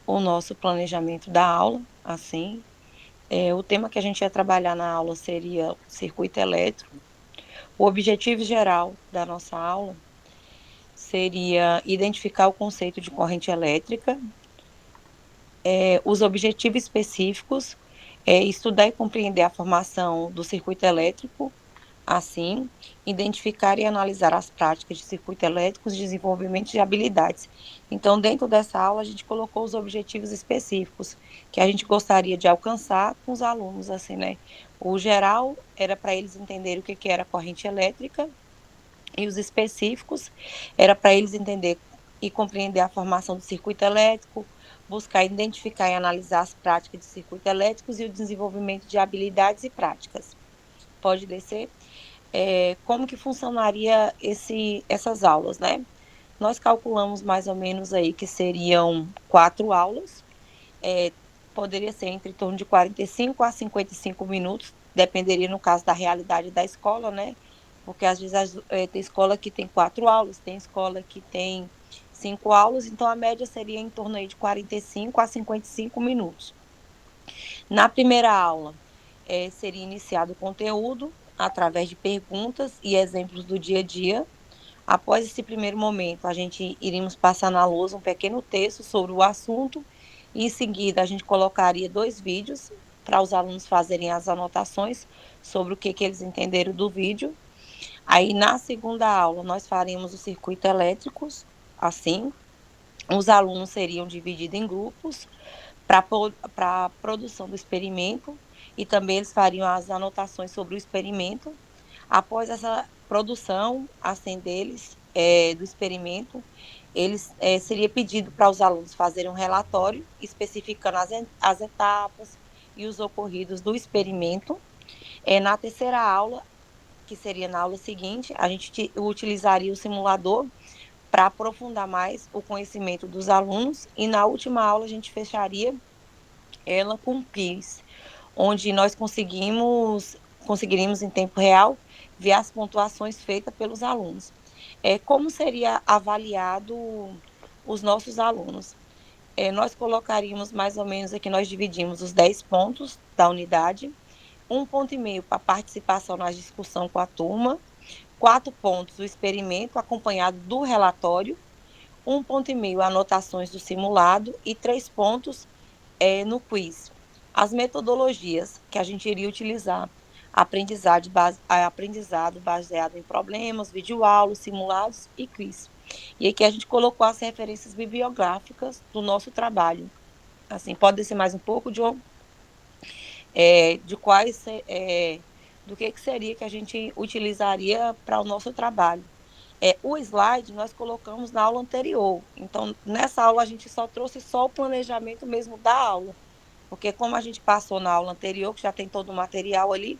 o nosso planejamento da aula, assim. O tema que a gente ia trabalhar na aula seria circuito elétrico. O objetivo geral da nossa aula seria identificar o conceito de corrente elétrica, os objetivos específicos, estudar e compreender a formação do circuito elétrico, assim, identificar e analisar as práticas de circuito elétrico e desenvolvimento de habilidades. Então, dentro dessa aula, a gente colocou os objetivos específicos que a gente gostaria de alcançar com os alunos, assim, né? O geral era para eles entenderem o que era corrente elétrica, e os específicos era para eles entender e compreender a formação do circuito elétrico, buscar identificar e analisar as práticas de circuito elétricos e o desenvolvimento de habilidades e práticas. Pode descer? Como que funcionaria essas aulas, né? Nós calculamos mais ou menos aí que seriam 4 aulas, poderia ser entre torno de 45 a 55 minutos, dependeria no caso da realidade da escola, né? Porque às vezes tem escola que tem 4 aulas, tem escola que tem 5 aulas, então a média seria em torno aí de 45 a 55 minutos. Na primeira aula, seria iniciado o conteúdo através de perguntas e exemplos do dia a dia. Após esse primeiro momento, a gente iríamos passar na lousa um pequeno texto sobre o assunto e em seguida a gente colocaria 2 vídeos para os alunos fazerem as anotações sobre o que eles entenderam do vídeo. Aí na segunda aula nós faríamos os circuitos elétricos, assim, os alunos seriam divididos em grupos para a produção do experimento e também eles fariam as anotações sobre o experimento. Após essa produção, assim, deles, do experimento, seria pedido para os alunos fazerem um relatório especificando as etapas e os ocorridos do experimento. Na terceira aula, que seria na aula seguinte, a gente utilizaria o simulador para aprofundar mais o conhecimento dos alunos, e na última aula a gente fecharia ela com quiz, onde nós conseguiríamos em tempo real ver as pontuações feitas pelos alunos. Como seria avaliado os nossos alunos? Nós colocaríamos mais ou menos aqui, nós dividimos os 10 pontos da unidade, 1,5 ponto para participação na discussão com a turma, 4 pontos o experimento acompanhado do relatório, 1,5 ponto anotações do simulado e 3 pontos no quiz. as metodologias que a gente iria utilizar, aprendizado baseado em problemas, videoaulas, simulados e quiz. E aqui a gente colocou as referências bibliográficas do nosso trabalho. Assim, pode descer mais um pouco, John? Do que seria que a gente utilizaria para o nosso trabalho. O slide nós colocamos na aula anterior. Então, nessa aula a gente só trouxe o planejamento mesmo da aula. Porque como a gente passou na aula anterior, que já tem todo o material ali,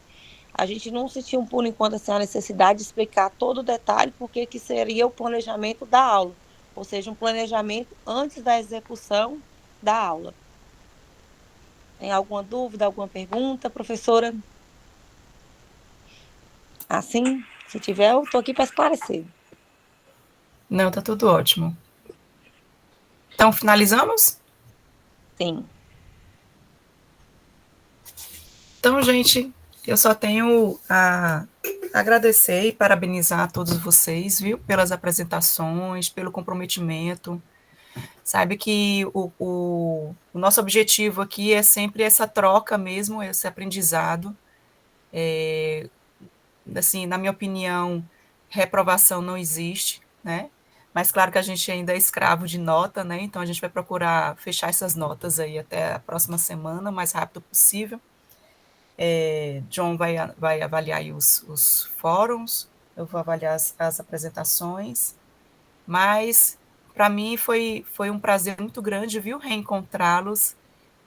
a gente não sentiu, por enquanto, assim, a necessidade de explicar todo o detalhe, porque que seria o planejamento da aula. Ou seja, um planejamento antes da execução da aula. Tem alguma dúvida, alguma pergunta, professora? Assim, se tiver, eu estou aqui para esclarecer. Não, tá tudo ótimo. Então, finalizamos? Sim. Então, gente, eu só tenho a agradecer e parabenizar a todos vocês, viu, pelas apresentações, pelo comprometimento. Sabe que o nosso objetivo aqui é sempre essa troca mesmo, esse aprendizado. Assim, na minha opinião, reprovação não existe, né? Mas claro que a gente ainda é escravo de nota, né? Então a gente vai procurar fechar essas notas aí até a próxima semana, o mais rápido possível. John vai avaliar aí os fóruns, eu vou avaliar as apresentações, mas para mim foi um prazer muito grande, viu, reencontrá-los,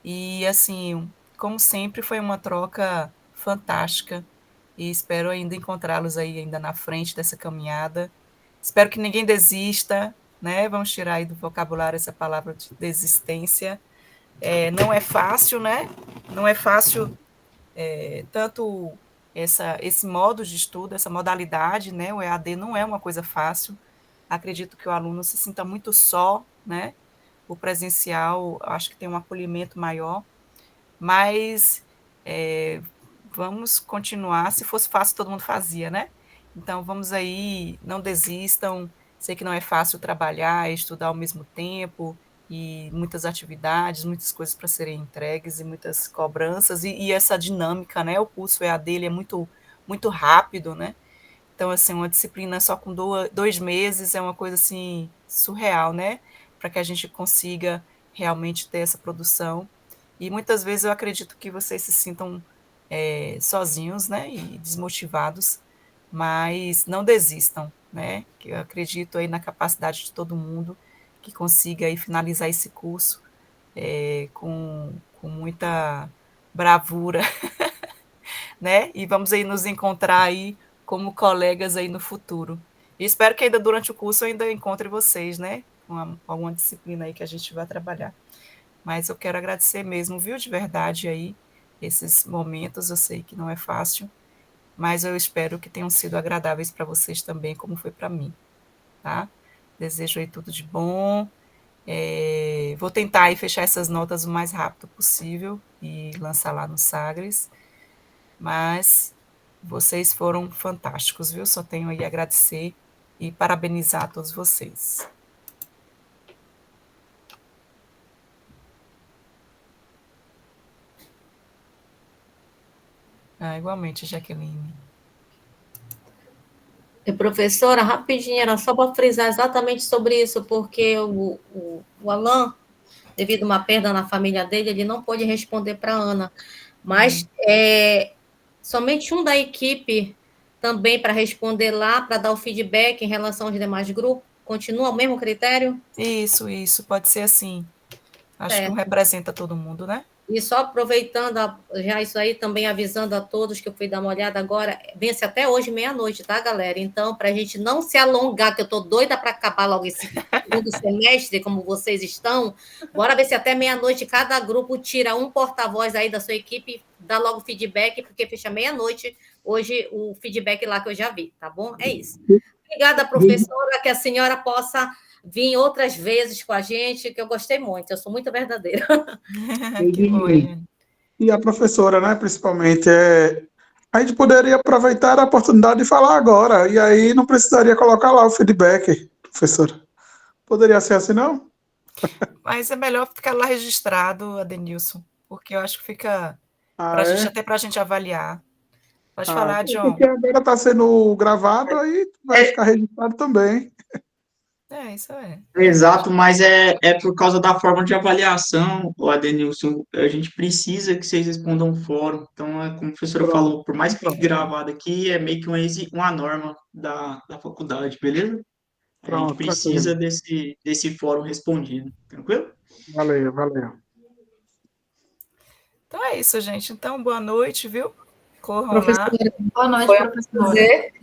e assim, como sempre, foi uma troca fantástica, e espero ainda encontrá-los aí ainda na frente dessa caminhada. Espero que ninguém desista, né? Vamos tirar aí do vocabulário essa palavra de desistência. Não é fácil, né? Não é fácil tanto esse modo de estudo, essa modalidade, né? O EAD não é uma coisa fácil. Acredito que o aluno se sinta muito só, né? O presencial, acho que tem um acolhimento maior, mas vamos continuar. Se fosse fácil, todo mundo fazia, né? Então, vamos aí, não desistam. Sei que não é fácil trabalhar e estudar ao mesmo tempo, e muitas atividades, muitas coisas para serem entregues, e muitas cobranças, e essa dinâmica, né? O curso EAD ele é muito, muito rápido, né? Então, assim, uma disciplina só com 2 meses é uma coisa, assim, surreal, né? Para que a gente consiga realmente ter essa produção. E muitas vezes eu acredito que vocês se sintam sozinhos, né? E desmotivados, mas não desistam, né? Que eu acredito aí na capacidade de todo mundo que consiga aí finalizar esse curso com muita bravura, né? E vamos aí nos encontrar aí como colegas aí no futuro. E espero que ainda durante o curso eu ainda encontre vocês, né? Com alguma disciplina aí que a gente vai trabalhar. Mas eu quero agradecer mesmo, viu, de verdade aí, esses momentos. Eu sei que não é fácil, mas eu espero que tenham sido agradáveis para vocês também, como foi para mim, tá? Desejo aí tudo de bom. Vou tentar aí fechar essas notas o mais rápido possível e lançar lá no Sagres, mas vocês foram fantásticos, viu? Só tenho aí a agradecer e parabenizar a todos vocês. Igualmente, Jaqueline. Professora, rapidinho, era só para frisar exatamente sobre isso, porque o Alain, devido a uma perda na família dele, ele não pôde responder para a Ana, mas somente um da equipe também para responder lá, para dar o feedback em relação aos demais grupos, continua o mesmo critério? Isso, pode ser assim. Acho que não representa todo mundo, né? E só aproveitando já isso aí, também avisando a todos que eu fui dar uma olhada agora, vence até hoje, meia-noite, tá, galera? Então, para a gente não se alongar, que eu estou doida para acabar logo esse segundo semestre, como vocês estão, bora ver se até meia-noite cada grupo tira um porta-voz aí da sua equipe, dá logo feedback, porque fecha meia-noite hoje o feedback lá que eu já vi, tá bom? É isso. Obrigada, professora, que a senhora possa vir outras vezes com a gente, que eu gostei muito, eu sou muito verdadeira. E a professora, né, principalmente, a gente poderia aproveitar a oportunidade de falar agora, e aí não precisaria colocar lá o feedback, professora. Poderia ser assim, não? Mas é melhor ficar lá registrado, Adenilson. porque eu acho que fica pra gente, até para a gente avaliar. Pode falar, John. Porque agora está sendo gravado, aí vai ficar registrado também. Isso é. Exato, mas é por causa da forma de avaliação, o Adenilson, a gente precisa que vocês respondam o fórum. Então, como a professora falou, por mais que fique gravado aqui, é meio que uma norma da faculdade, beleza? A gente precisa desse fórum respondido, tranquilo? Valeu. Então é isso, gente. Então, boa noite, viu? Corram Professora, lá. Boa noite, foi um professora. prazer,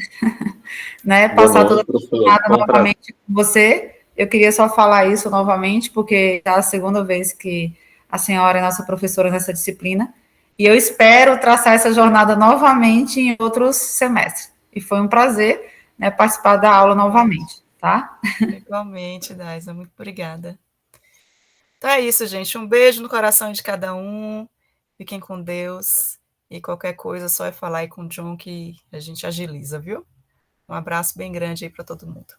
né, passar toda a jornada novamente com você. Eu queria só falar isso novamente, porque é a segunda vez que a senhora é nossa professora nessa disciplina, e eu espero traçar essa jornada novamente em outros semestres. E foi um prazer, né, participar da aula novamente, tá? Igualmente, Daisa, muito obrigada. Então é isso, gente. Um beijo no coração de cada um. Fiquem com Deus. E qualquer coisa, só é falar aí com o John que a gente agiliza, viu? Um abraço bem grande aí para todo mundo.